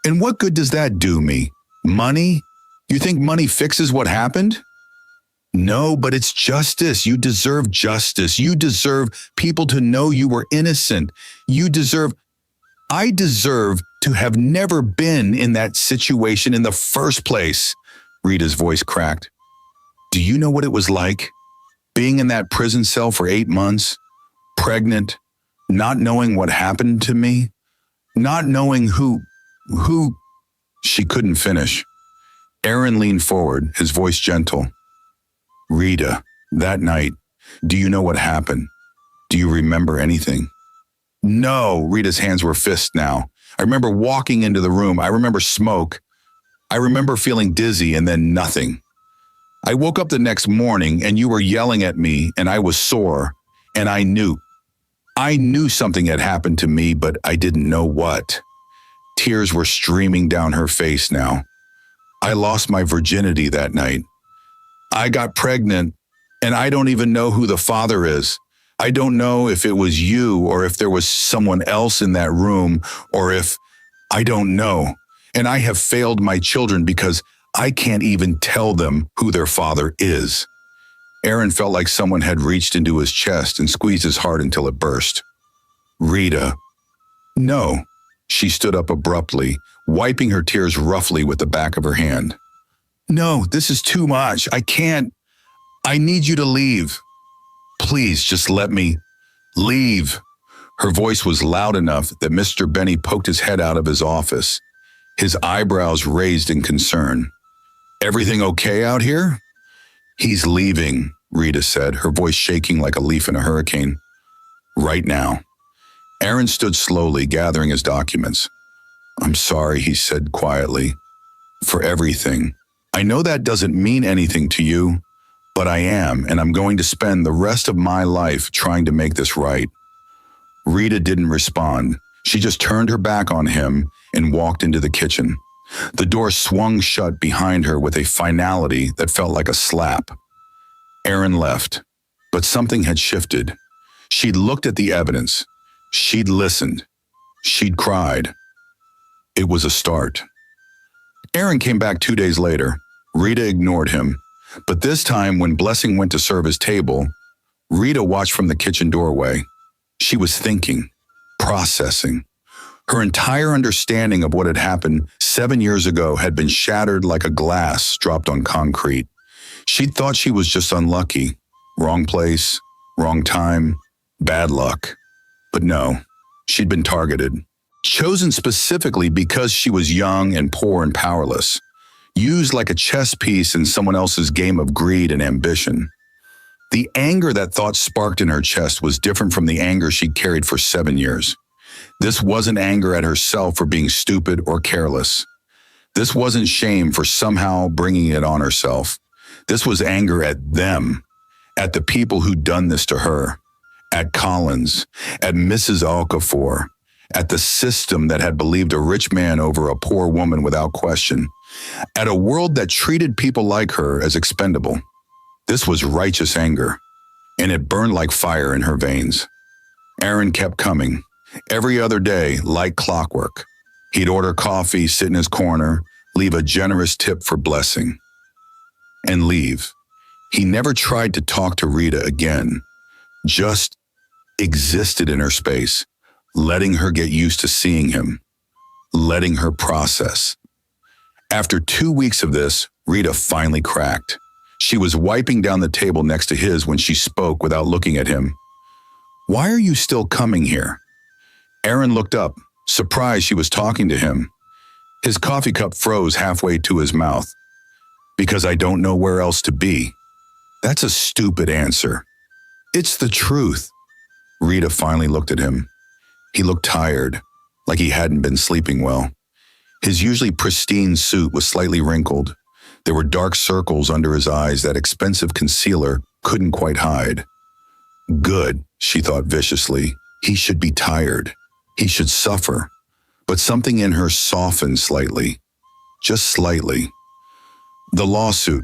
"And what good does that do me? Money? You think money fixes what happened?" "No, but it's justice. You deserve justice. You deserve people to know you were innocent. I deserve to have never been in that situation in the first place." Rita's voice cracked. "Do you know what it was like? Being in that prison cell for 8 months, pregnant, not knowing what happened to me, not knowing who, she couldn't finish. Aaron leaned forward, his voice gentle. Rita, that night, do you know what happened? Do you remember anything? No, Rita's hands were fists now. I remember walking into the room. I remember smoke. I remember feeling dizzy and then nothing. I woke up the next morning and you were yelling at me and I was sore and I knew something had happened to me, but I didn't know what. Tears were streaming down her face now. I lost my virginity that night. I got pregnant and I don't even know who the father is. I don't know if it was you or if there was someone else in that room or if I don't know. And I have failed my children because I can't even tell them who their father is. Aaron felt like someone had reached into his chest and squeezed his heart until it burst. Rita. No. She stood up abruptly, wiping her tears roughly with the back of her hand. No, this is too much. I can't. I need you to leave. Please, just let me leave. Her voice was loud enough that Mr. Benny poked his head out of his office, his eyebrows raised in concern. Everything okay out here? He's leaving, Rita said, her voice shaking like a leaf in a hurricane. Right now. Aaron stood slowly, gathering his documents. I'm sorry, he said quietly, for everything. I know that doesn't mean anything to you, but I am, and I'm going to spend the rest of my life trying to make this right. Rita didn't respond. She just turned her back on him and walked into the kitchen. The door swung shut behind her with a finality that felt like a slap. Aaron left, but something had shifted. She'd looked at the evidence. She'd listened. She'd cried. It was a start. Aaron came back 2 days later. Rita ignored him. But this time, when Blessing went to serve his table, Rita watched from the kitchen doorway. She was thinking, processing. Her entire understanding of what had happened 7 years ago had been shattered like a glass dropped on concrete. She'd thought she was just unlucky. Wrong place, wrong time, bad luck. But no, she'd been targeted. Chosen specifically because she was young and poor and powerless. Used like a chess piece in someone else's game of greed and ambition. The anger that thought sparked in her chest was different from the anger she'd carried for 7 years. This wasn't anger at herself for being stupid or careless. This wasn't shame for somehow bringing it on herself. This was anger at them, at the people who'd done this to her, at Collins, at Mrs. Okafor, at the system that had believed a rich man over a poor woman without question, at a world that treated people like her as expendable. This was righteous anger, and it burned like fire in her veins. Aaron kept coming. Every other day, like clockwork. He'd order coffee, sit in his corner, leave a generous tip for Blessing, and leave. He never tried to talk to Rita again, just existed in her space, letting her get used to seeing him, letting her process. After 2 weeks of this, Rita finally cracked. She was wiping down the table next to his when she spoke without looking at him. Why are you still coming here? Aaron looked up, surprised she was talking to him. His coffee cup froze halfway to his mouth. Because I don't know where else to be. That's a stupid answer. It's the truth. Rita finally looked at him. He looked tired, like he hadn't been sleeping well. His usually pristine suit was slightly wrinkled. There were dark circles under his eyes that expensive concealer couldn't quite hide. Good, she thought viciously. He should be tired. He should suffer. But something in her softened slightly. Just slightly. The lawsuit.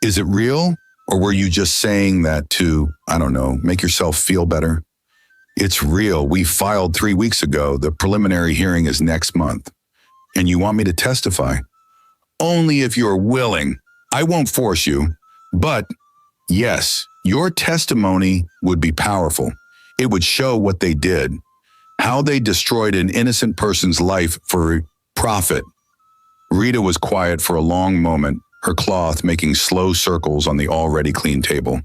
Is it real? Or were you just saying that to, I don't know, make yourself feel better? It's real. We filed 3 weeks ago. The preliminary hearing is next month. And you want me to testify? Only if you're willing. I won't force you. But, yes, your testimony would be powerful. It would show what they did. How they destroyed an innocent person's life for profit. Rita was quiet for a long moment, her cloth making slow circles on the already clean table.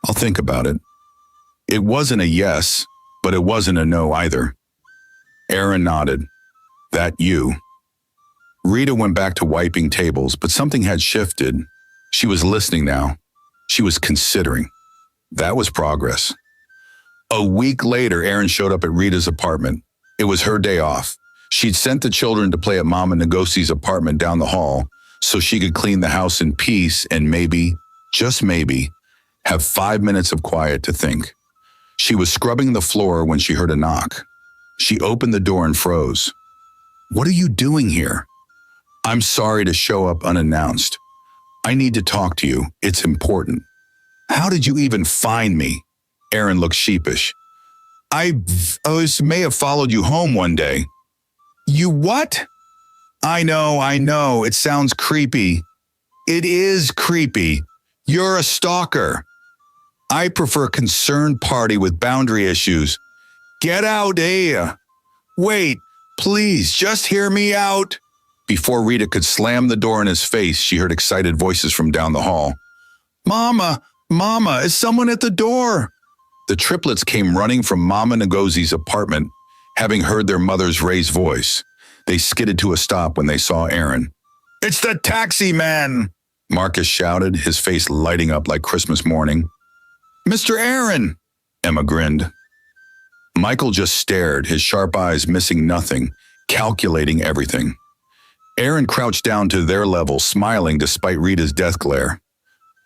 I'll think about it. It wasn't a yes, but it wasn't a no either. Aaron nodded. That you. Rita went back to wiping tables, but something had shifted. She was listening now. She was considering. That was progress. A week later, Aaron showed up at Rita's apartment. It was her day off. She'd sent the children to play at Mama Ngosi's apartment down the hall so she could clean the house in peace and maybe, just maybe, have 5 minutes of quiet to think. She was scrubbing the floor when she heard a knock. She opened the door and froze. What are you doing here? I'm sorry to show up unannounced. I need to talk to you. It's important. How did you even find me? Aaron looked sheepish. I may have followed you home one day. You what? I know. It sounds creepy. It is creepy. You're a stalker. I prefer a concerned party with boundary issues. Get out, eh? Wait, please, just hear me out. Before Rita could slam the door in his face, she heard excited voices from down the hall. Mama, is someone at the door? The triplets came running from Mama Ngosi's apartment, having heard their mother's raised voice. They skidded to a stop when they saw Aaron. It's the taxi man, Marcus shouted, his face lighting up like Christmas morning. Mr. Aaron, Emma grinned. Michael just stared, his sharp eyes missing nothing, calculating everything. Aaron crouched down to their level, smiling despite Rita's death glare.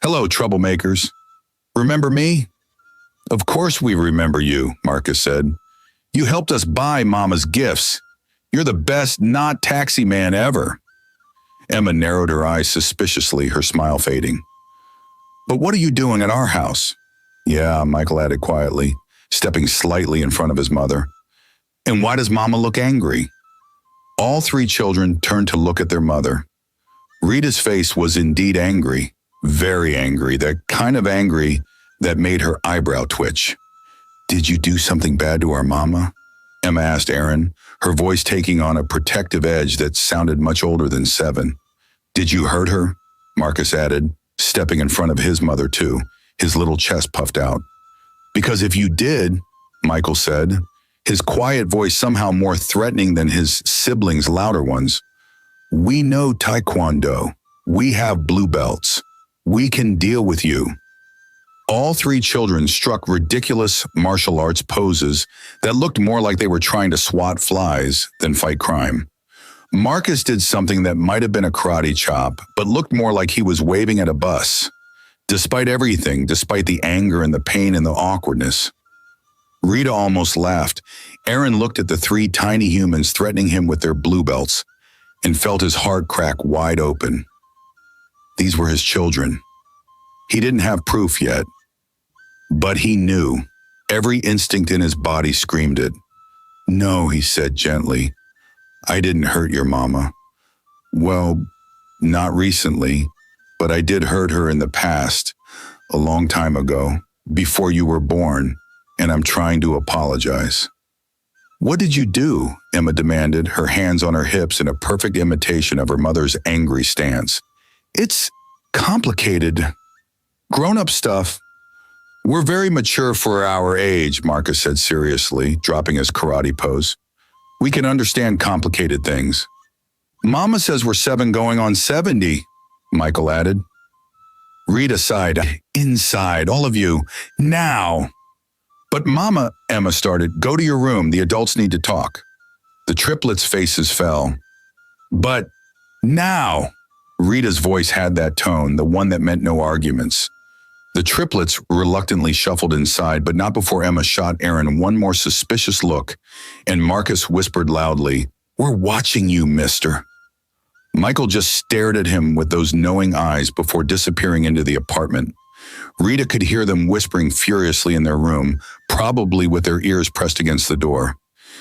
Hello, troublemakers. Remember me? Of course we remember you, Marcus said. You helped us buy Mama's gifts. You're the best not taxi man ever. Emma narrowed her eyes suspiciously, her smile fading. But what are you doing at our house? Yeah, Michael added quietly, stepping slightly in front of his mother. And why does Mama look angry? All three children turned to look at their mother. Rita's face was indeed angry, very angry, that kind of angry that made her eyebrow twitch. Did you do something bad to our mama? Emma asked Aaron, her voice taking on a protective edge that sounded much older than 7. Did you hurt her? Marcus added, stepping in front of his mother too, his little chest puffed out. Because if you did, Michael said, his quiet voice somehow more threatening than his siblings' louder ones. We know Taekwondo. We have blue belts. We can deal with you. All three children struck ridiculous martial arts poses that looked more like they were trying to swat flies than fight crime. Marcus did something that might have been a karate chop, but looked more like he was waving at a bus. Despite everything, despite the anger and the pain and the awkwardness. Rita almost laughed. Aaron looked at the three tiny humans threatening him with their blue belts and felt his heart crack wide open. These were his children. He didn't have proof yet, but he knew. Every instinct in his body screamed it. No, he said gently. I didn't hurt your mama. Well, not recently, but I did hurt her in the past, a long time ago, before you were born, and I'm trying to apologize. What did you do? Emma demanded, her hands on her hips in a perfect imitation of her mother's angry stance. It's complicated. Grown-up stuff. We're very mature for our age, Marcus said seriously, dropping his karate pose. We can understand complicated things. Mama says we're 7 going on 70, Michael added. Rita sighed. Inside, all of you, now. But Mama, Emma started, go to your room, the adults need to talk. The triplets' faces fell. But now, Rita's voice had that tone, the one that meant no arguments. The triplets reluctantly shuffled inside, but not before Emma shot Aaron one more suspicious look, and Marcus whispered loudly, We're watching you, mister. Michael just stared at him with those knowing eyes before disappearing into the apartment. Rita could hear them whispering furiously in their room, probably with their ears pressed against the door.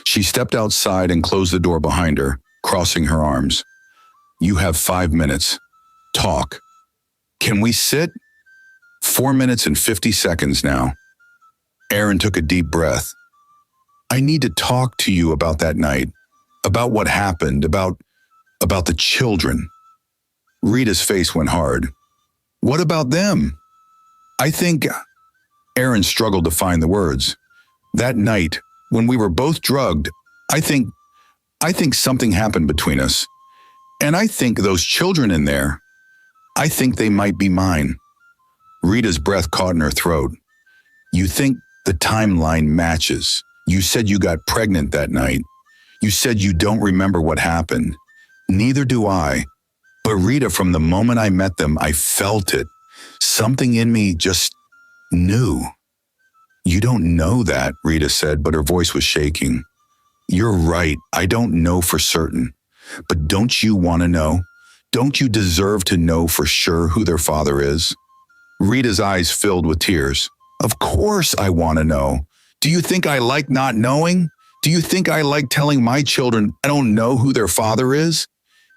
She stepped outside and closed the door behind her, crossing her arms. You have 5 minutes. Talk. Can we sit? 4 minutes and 50 seconds now. Aaron took a deep breath. I need to talk to you about that night, about what happened, about the children. Rita's face went hard. What about them? I think Aaron struggled to find the words. That night, when we were both drugged, I think, I think something happened between us. And I think those children in there, I think they might be mine. Rita's breath caught in her throat. You think the timeline matches. You said you got pregnant that night. You said you don't remember what happened. Neither do I. But Rita, from the moment I met them, I felt it. Something in me just knew. You don't know that, Rita said, but her voice was shaking. You're right, I don't know for certain. But don't you want to know? Don't you deserve to know for sure who their father is? Rita's eyes filled with tears. Of course I want to know. Do you think I like not knowing? Do you think I like telling my children I don't know who their father is?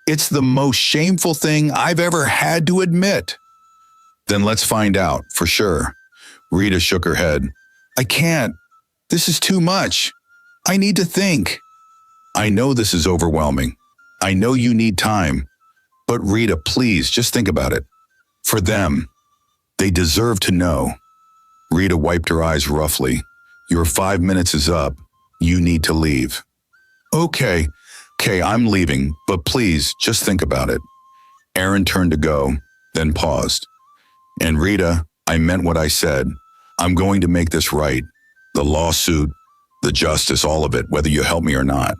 It's the most shameful thing I've ever had to admit. Then let's find out, for sure. Rita shook her head. I can't. This is too much. I need to think. I know this is overwhelming. I know you need time. But Rita, please, just think about it. For them, they deserve to know. Rita wiped her eyes roughly. Your 5 minutes is up. You need to leave. Okay, I'm leaving, but please, just think about it. Aaron turned to go, then paused. And Rita, I meant what I said. I'm going to make this right. The lawsuit, the justice, all of it, whether you help me or not.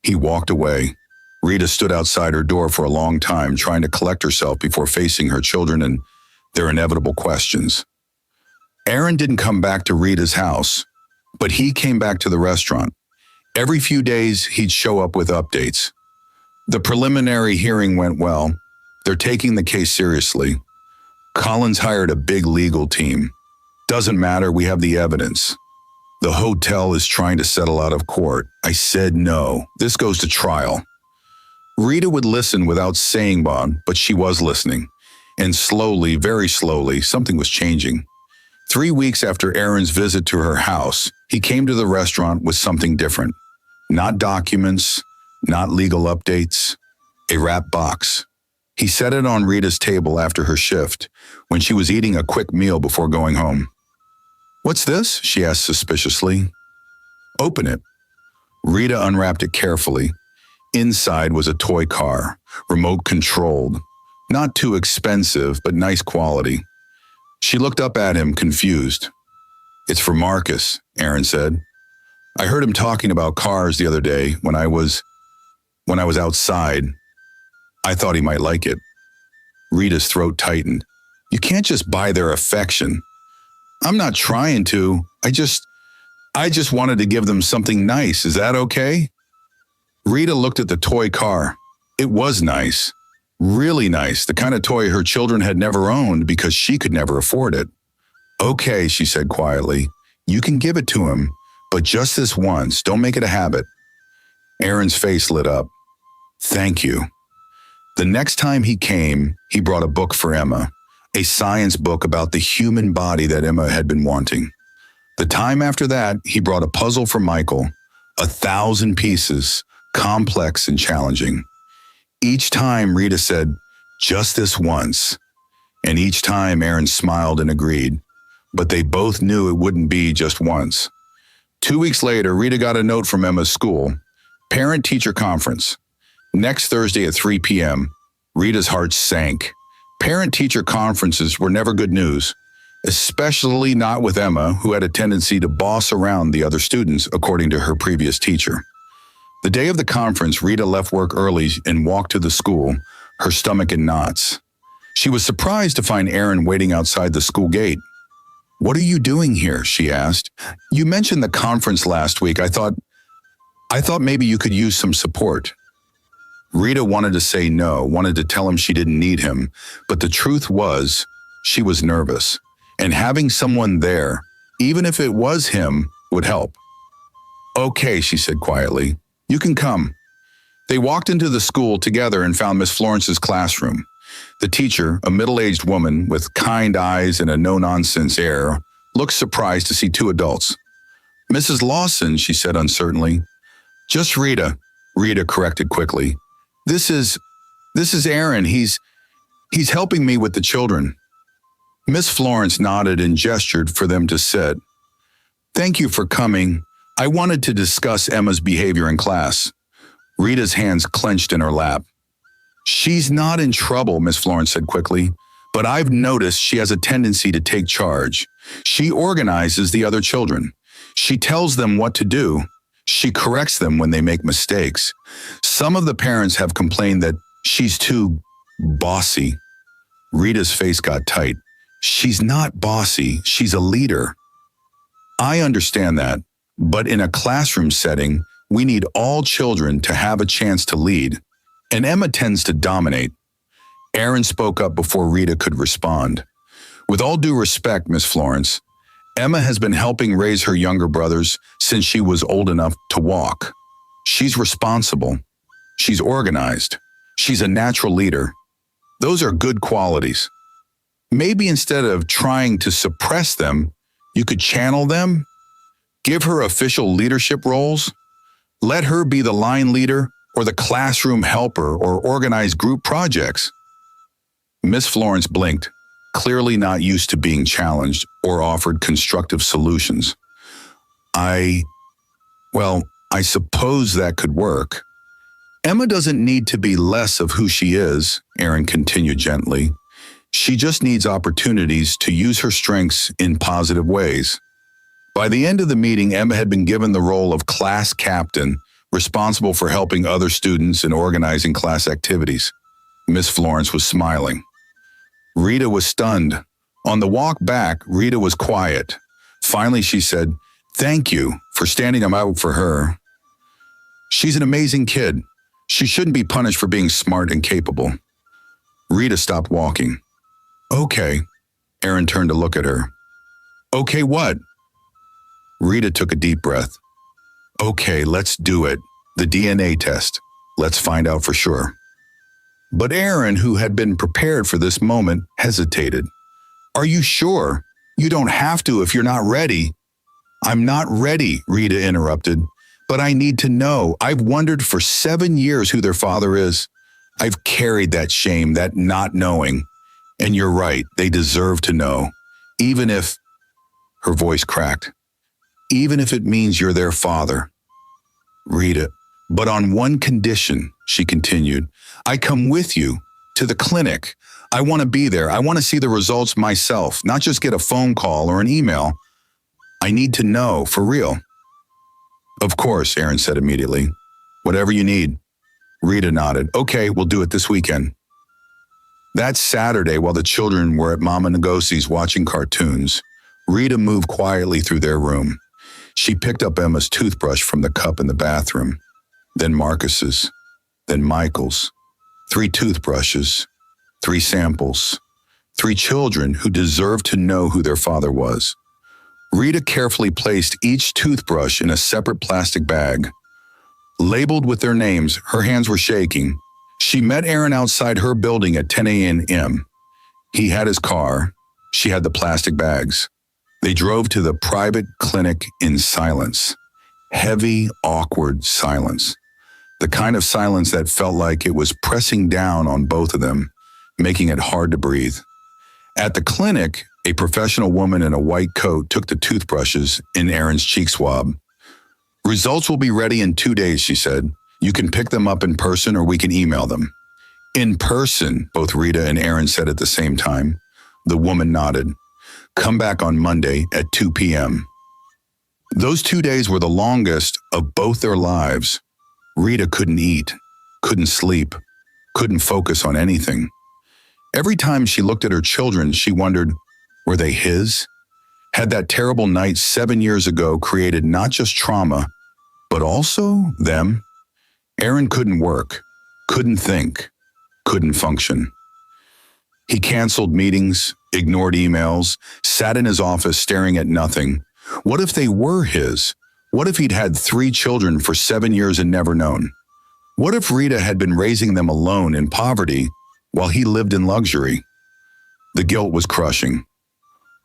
He walked away. Rita stood outside her door for a long time, trying to collect herself before facing her children and their inevitable questions. Aaron didn't come back to Rita's house, but he came back to the restaurant. Every few days, he'd show up with updates. The preliminary hearing went well. They're taking the case seriously. Collins hired a big legal team. Doesn't matter, we have the evidence. The hotel is trying to settle out of court. I said no. This goes to trial. Rita would listen without saying one, but she was listening. And slowly, very slowly, something was changing. 3 weeks after Aaron's visit to her house, he came to the restaurant with something different. Not documents, not legal updates, a wrapped box. He set it on Rita's table after her shift, when she was eating a quick meal before going home. What's this? She asked suspiciously. Open it. Rita unwrapped it carefully. Inside was a toy car, remote controlled. Not too expensive, but nice quality. She looked up at him, confused. It's for Marcus, Aaron said. I heard him talking about cars the other day when I was outside. I thought he might like it. Rita's throat tightened. You can't just buy their affection. I'm not trying to. I just wanted to give them something nice. Is that okay? Rita looked at the toy car. It was nice. Really nice. The kind of toy her children had never owned because she could never afford it. Okay, she said quietly. You can give it to him, but just this once. Don't make it a habit. Aaron's face lit up. Thank you. The next time he came, he brought a book for Emma, a science book about the human body that Emma had been wanting. The time after that, he brought a puzzle for Michael, 1,000 pieces, complex and challenging. Each time Rita said, just this once. And each time Aaron smiled and agreed. But they both knew it wouldn't be just once. 2 weeks later, Rita got a note from Emma's school. Parent-teacher conference. Next Thursday at 3 p.m. Rita's heart sank. Parent-teacher conferences were never good news, especially not with Emma, who had a tendency to boss around the other students, according to her previous teacher. The day of the conference, Rita left work early and walked to the school, her stomach in knots. She was surprised to find Aaron waiting outside the school gate. What are you doing here? She asked. You mentioned the conference last week. I thought maybe you could use some support. Rita wanted to say no, wanted to tell him she didn't need him, but the truth was, she was nervous, and having someone there, even if it was him, would help. Okay, she said quietly. You can come. They walked into the school together and found Miss Florence's classroom. The teacher, a middle-aged woman with kind eyes and a no-nonsense air, looked surprised to see two adults. Mrs. Lawson, she said uncertainly. Just Rita, Rita corrected quickly. This is Aaron. He's helping me with the children. Miss Florence nodded and gestured for them to sit. Thank you for coming. I wanted to discuss Emma's behavior in class. Rita's hands clenched in her lap. She's not in trouble, Miss Florence said quickly, but I've noticed she has a tendency to take charge. She organizes the other children. She tells them what to do. She corrects them when they make mistakes. Some of the parents have complained that she's too bossy. Rita's face got tight. She's not bossy, she's a leader. I understand that, but in a classroom setting, we need all children to have a chance to lead, and Emma tends to dominate. Aaron spoke up before Rita could respond. With all due respect, Miss Florence, Emma has been helping raise her younger brothers since she was old enough to walk. She's responsible. She's organized. She's a natural leader. Those are good qualities. Maybe instead of trying to suppress them, you could channel them, give her official leadership roles, let her be the line leader or the classroom helper or organize group projects. Miss Florence blinked, clearly not used to being challenged or offered constructive solutions. I suppose that could work. Emma doesn't need to be less of who she is, Aaron continued gently. She just needs opportunities to use her strengths in positive ways. By the end of the meeting, Emma had been given the role of class captain, responsible for helping other students and organizing class activities. Miss Florence was smiling. Rita was stunned. On the walk back, Rita was quiet. Finally, she said, "Thank you for standing up for her. She's an amazing kid. She shouldn't be punished for being smart and capable." Rita stopped walking. "Okay." Aaron turned to look at her. "Okay, what?" Rita took a deep breath. "Okay, let's do it. The DNA test. Let's find out for sure." But Aaron, who had been prepared for this moment, hesitated. "Are you sure? You don't have to if you're not ready." "I'm not ready," Rita interrupted. "But I need to know. I've wondered for 7 years who their father is. I've carried that shame, that not knowing. And you're right, they deserve to know. Even if," her voice cracked, "even if it means you're their father." "Rita, but on one condition," she continued. "I come with you to the clinic. I want to be there. I want to see the results myself, not just get a phone call or an email. I need to know, for real." "Of course," Aaron said immediately. "Whatever you need." Rita nodded. "Okay, we'll do it this weekend." That Saturday, while the children were at Mama Ngosi's watching cartoons, Rita moved quietly through their room. She picked up Emma's toothbrush from the cup in the bathroom, then Marcus's, then Michael's. 3 toothbrushes, 3 samples, 3 children who deserved to know who their father was. Rita carefully placed each toothbrush in a separate plastic bag. Labeled with their names, her hands were shaking. She met Aaron outside her building at 10 a.m. He had his car. She had the plastic bags. They drove to the private clinic in silence. Heavy, awkward silence. The kind of silence that felt like it was pressing down on both of them, making it hard to breathe. At the clinic, a professional woman in a white coat took the toothbrushes in Aaron's cheek swab. "Results will be ready in 2 days," she said. "You can pick them up in person or we can email them." "In person," both Rita and Aaron said at the same time. The woman nodded. "Come back on Monday at 2 p.m. Those 2 days were the longest of both their lives. Rita couldn't eat, couldn't sleep, couldn't focus on anything. Every time she looked at her children, she wondered, were they his? Had that terrible night 7 years ago created not just trauma, but also them? Aaron couldn't work, couldn't think, couldn't function. He canceled meetings, ignored emails, sat in his office staring at nothing. What if they were his? What if he'd had 3 children for 7 years and never known? What if Rita had been raising them alone in poverty while he lived in luxury? The guilt was crushing.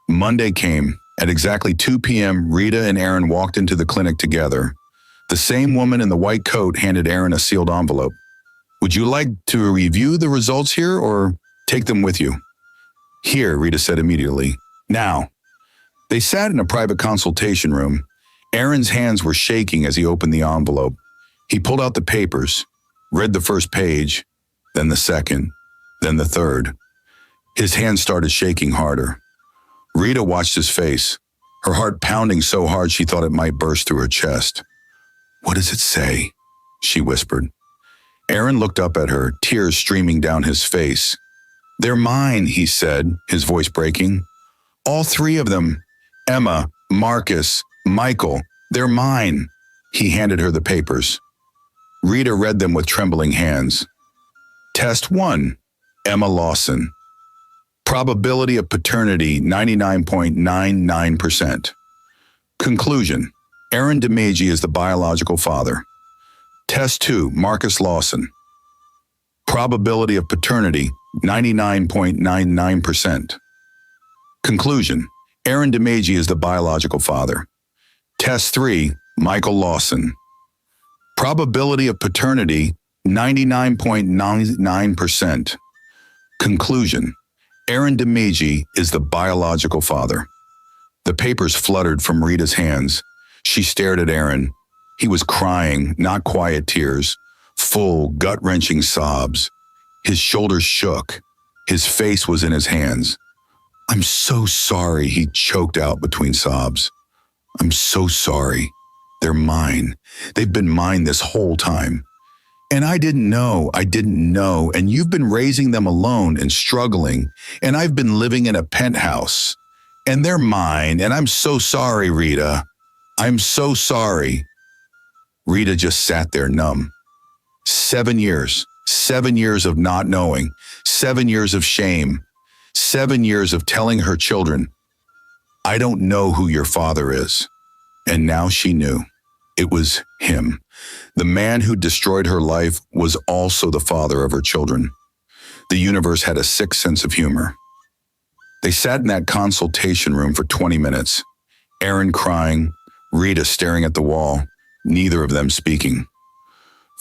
Monday came. At exactly 2 p.m., Rita and Aaron walked into the clinic together. The same woman in the white coat handed Aaron a sealed envelope. "Would you like to review the results here or take them with you?" Here, Rita said immediately. Now. They sat in a private consultation room. Aaron's hands were shaking as he opened the envelope. He pulled out the papers, read the first page, then the second, then the third. His hands started shaking harder. Rita watched his face, her heart pounding so hard she thought it might burst through her chest. What does it say? She whispered. Aaron looked up at her, tears streaming down his face. They're mine, he said, his voice breaking. All three of them. Emma, Marcus, Michael, they're mine. He handed her the papers. Rita read them with trembling hands. Test 1, Emma Lawson. Probability of paternity, 99.99%. Conclusion, Aaron DeMaggi is the biological father. Test 2, Marcus Lawson. Probability of paternity, 99.99%. Conclusion, Aaron DeMaggi is the biological father. Test 3, Michael Lawson. Probability of paternity, 99.99%. Conclusion, Aaron DeMaggi is the biological father. The papers fluttered from Rita's hands. She stared at Aaron. He was crying, not quiet tears, full, gut-wrenching sobs. His shoulders shook. His face was in his hands. I'm so sorry, he choked out between sobs. I'm so sorry. They're mine. They've been mine this whole time. And I didn't know, and you've been raising them alone and struggling, and I've been living in a penthouse. And they're mine, and I'm so sorry, Rita. I'm so sorry. Rita just sat there numb. 7 years of not knowing, 7 years of shame, 7 years of telling her children, I don't know who your father is. And now she knew. It was him. The man who destroyed her life was also the father of her children. The universe had a sick sense of humor. They sat in that consultation room for 20 minutes. Aaron crying, Rita staring at the wall, neither of them speaking.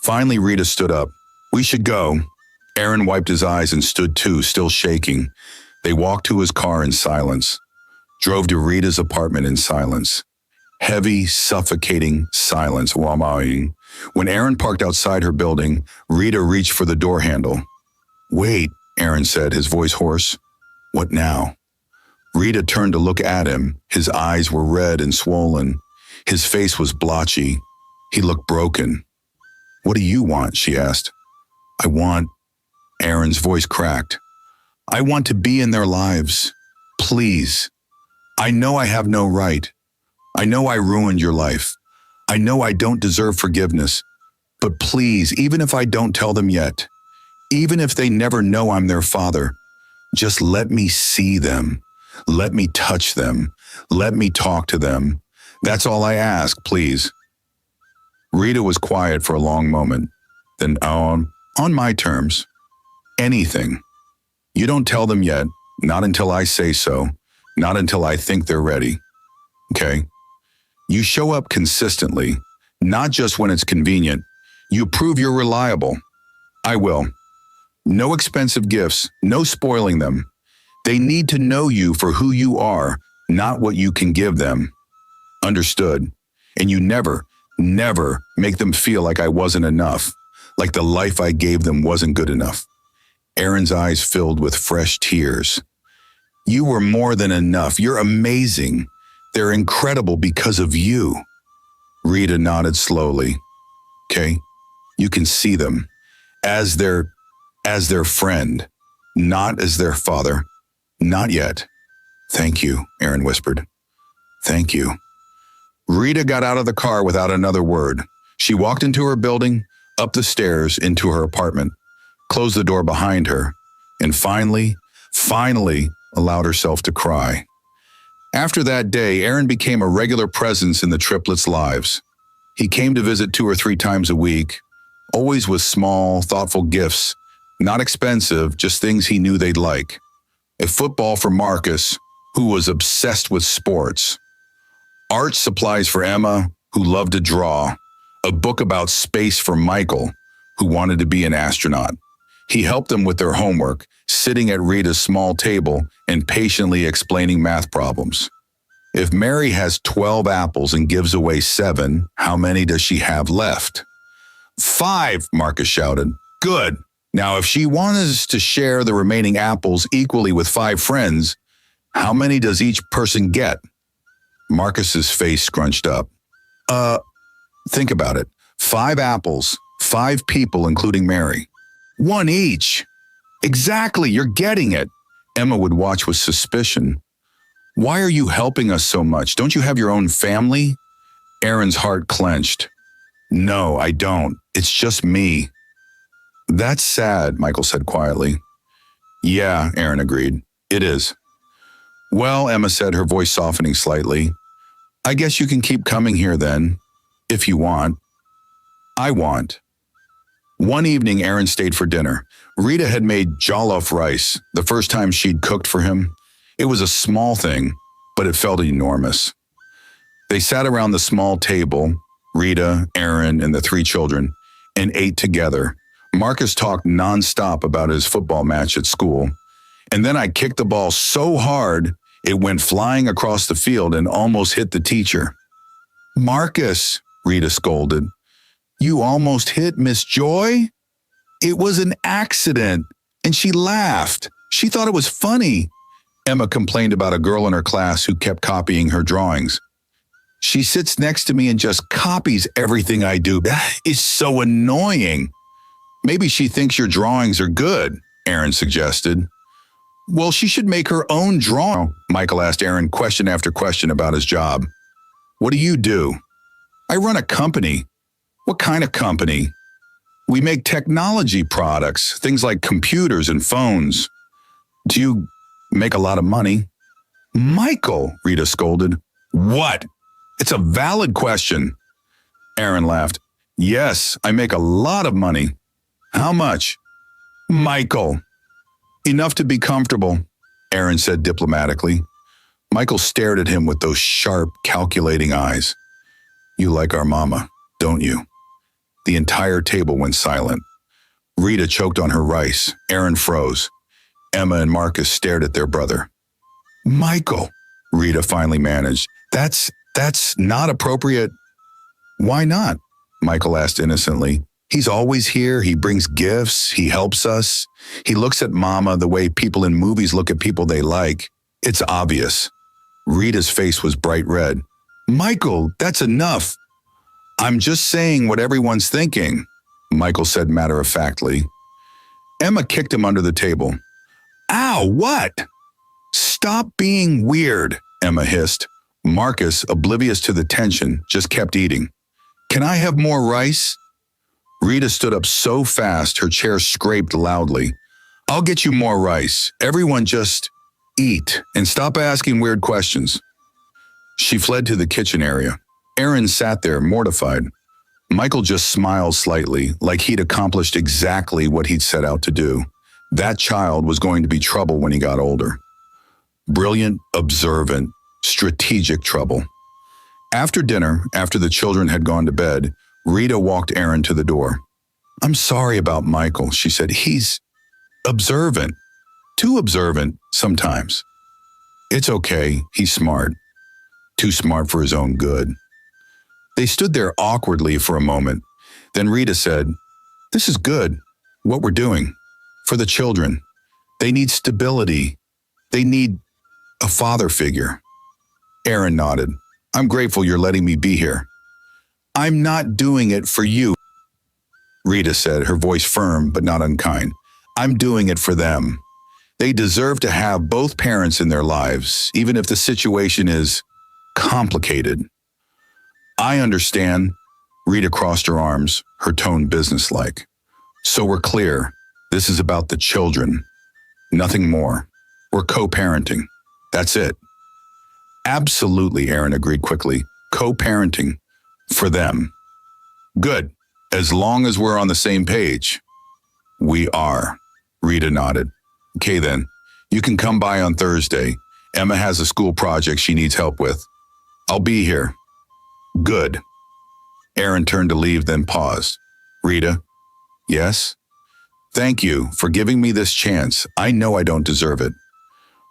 Finally, Rita stood up. We should go. Aaron wiped his eyes and stood too, still shaking. They walked to his car in silence, drove to Rita's apartment in silence. Heavy, suffocating silence. When Aaron parked outside her building, Rita reached for the door handle. Wait, Aaron said, his voice hoarse. What now? Rita turned to look at him. His eyes were red and swollen. His face was blotchy. He looked broken. What do you want? She asked. I want, Aaron's voice cracked. I want to be in their lives. Please. I know I have no right. I know I ruined your life. I know I don't deserve forgiveness. But please, even if I don't tell them yet, even if they never know I'm their father, just let me see them. Let me touch them. Let me talk to them. That's all I ask, please. Rita was quiet for a long moment. Then on my terms. Anything. You don't tell them yet, not until I say so, not until I think they're ready. Okay? You show up consistently, not just when it's convenient. You prove you're reliable. I will. No expensive gifts, no spoiling them. They need to know you for who you are, not what you can give them. Understood. And you never make them feel like I wasn't enough, like the life I gave them wasn't good enough. Aaron's eyes filled with fresh tears. You were more than enough. You're amazing. They're incredible because of you. Rita nodded slowly. Okay, you can see them as their friend, not as their father. Not yet. Thank you, Aaron whispered. Thank you. Rita got out of the car without another word. She walked into her building, up the stairs, into her apartment, closed the door behind her, and finally allowed herself to cry. After that day, Aaron became a regular presence in the triplets' lives. He came to visit 2 or 3 times a week, always with small, thoughtful gifts, not expensive, just things he knew they'd like. A football for Marcus, who was obsessed with sports. Art supplies for Emma, who loved to draw. A book about space for Michael, who wanted to be an astronaut. He helped them with their homework, sitting at Rita's small table and patiently explaining math problems. If Mary has 12 apples and gives away 7, how many does she have left? 5, Marcus shouted. Good. Now, if she wanted us to share the remaining apples equally with 5 friends, how many does each person get? Marcus's face scrunched up. Think about it. 5 apples, 5 people, including Mary. 1 each. Exactly, you're getting it. Emma would watch with suspicion. Why are you helping us so much? Don't you have your own family? Aaron's heart clenched. No, I don't. It's just me. That's sad, Michael said quietly. Yeah, Aaron agreed. It is. Well, Emma said, her voice softening slightly. I guess you can keep coming here then, if you want. I want. One evening, Aaron stayed for dinner. Rita had made jollof rice, the first time she'd cooked for him. It was a small thing, but it felt enormous. They sat around the small table, Rita, Aaron, and the 3 children, and ate together. Marcus talked nonstop about his football match at school. And then I kicked the ball so hard, it went flying across the field and almost hit the teacher. Marcus, Rita scolded. You almost hit Miss Joy? It was an accident. And she laughed. She thought it was funny. Emma complained about a girl in her class who kept copying her drawings. She sits next to me and just copies everything I do. That is so annoying. Maybe she thinks your drawings are good, Aaron suggested. Well, she should make her own drawing, Michael asked Aaron question after question about his job. What do? I run a company. What kind of company? We make technology products, things like computers and phones. Do you make a lot of money? Michael, Rita scolded. What? It's a valid question. Aaron laughed. Yes, I make a lot of money. How much? Michael. Enough to be comfortable, Aaron said diplomatically. Michael stared at him with those sharp, calculating eyes. You like our mama, don't you? The entire table went silent. Rita choked on her rice. Aaron froze. Emma and Marcus stared at their brother. Michael, Rita finally managed. That's not appropriate. Why not? Michael asked innocently. He's always here. He brings gifts. He helps us. He looks at Mama the way people in movies look at people they like. It's obvious. Rita's face was bright red. Michael, that's enough. I'm just saying what everyone's thinking, Michael said matter-of-factly. Emma kicked him under the table. Ow, what? Stop being weird, Emma hissed. Marcus, oblivious to the tension, just kept eating. Can I have more rice? Rita stood up so fast her chair scraped loudly. I'll get you more rice. Everyone just eat and stop asking weird questions. She fled to the kitchen area. Aaron sat there, mortified. Michael just smiled slightly, like he'd accomplished exactly what he'd set out to do. That child was going to be trouble when he got older. Brilliant, observant, strategic trouble. After dinner, after the children had gone to bed, Rita walked Aaron to the door. I'm sorry about Michael, she said. He's observant. Too observant, sometimes. It's okay, he's smart. Too smart for his own good. They stood there awkwardly for a moment. Then Rita said, This is good, what we're doing. For the children. They need stability. They need a father figure. Aaron nodded. I'm grateful you're letting me be here. I'm not doing it for you, Rita said, her voice firm but not unkind. I'm doing it for them. They deserve to have both parents in their lives, even if the situation is complicated. I understand. Rita crossed her arms, her tone businesslike. So we're clear. This is about the children. Nothing more. We're co-parenting. That's it. Absolutely, Aaron agreed quickly. Co-parenting. For them. Good. As long as we're on the same page. We are. Rita nodded. Okay then. You can come by on Thursday. Emma has a school project she needs help with. I'll be here. Good. Aaron turned to leave, then paused. Rita? Yes? Thank you for giving me this chance. I know I don't deserve it.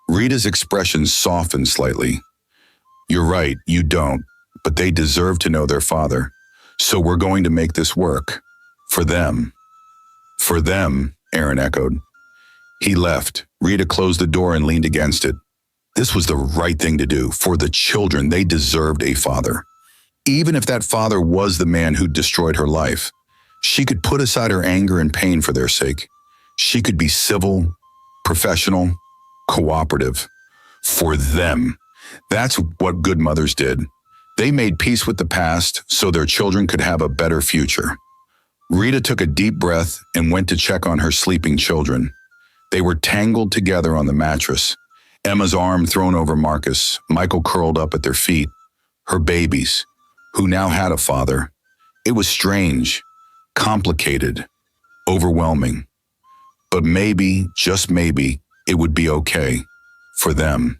Rita's expression softened slightly. You're right, you don't, but they deserve to know their father. So we're going to make this work. For them. For them, Aaron echoed. He left. Rita closed the door and leaned against it. This was the right thing to do. For the children, they deserved a father. Even if that father was the man who destroyed her life, she could put aside her anger and pain for their sake. She could be civil, professional, cooperative. For them. That's what good mothers did. They made peace with the past so their children could have a better future. Rita took a deep breath and went to check on her sleeping children. They were tangled together on the mattress. Emma's arm thrown over Marcus, Michael curled up at their feet. Her babies, who now had a father. It was strange, complicated, overwhelming. But maybe, just maybe, it would be okay for them.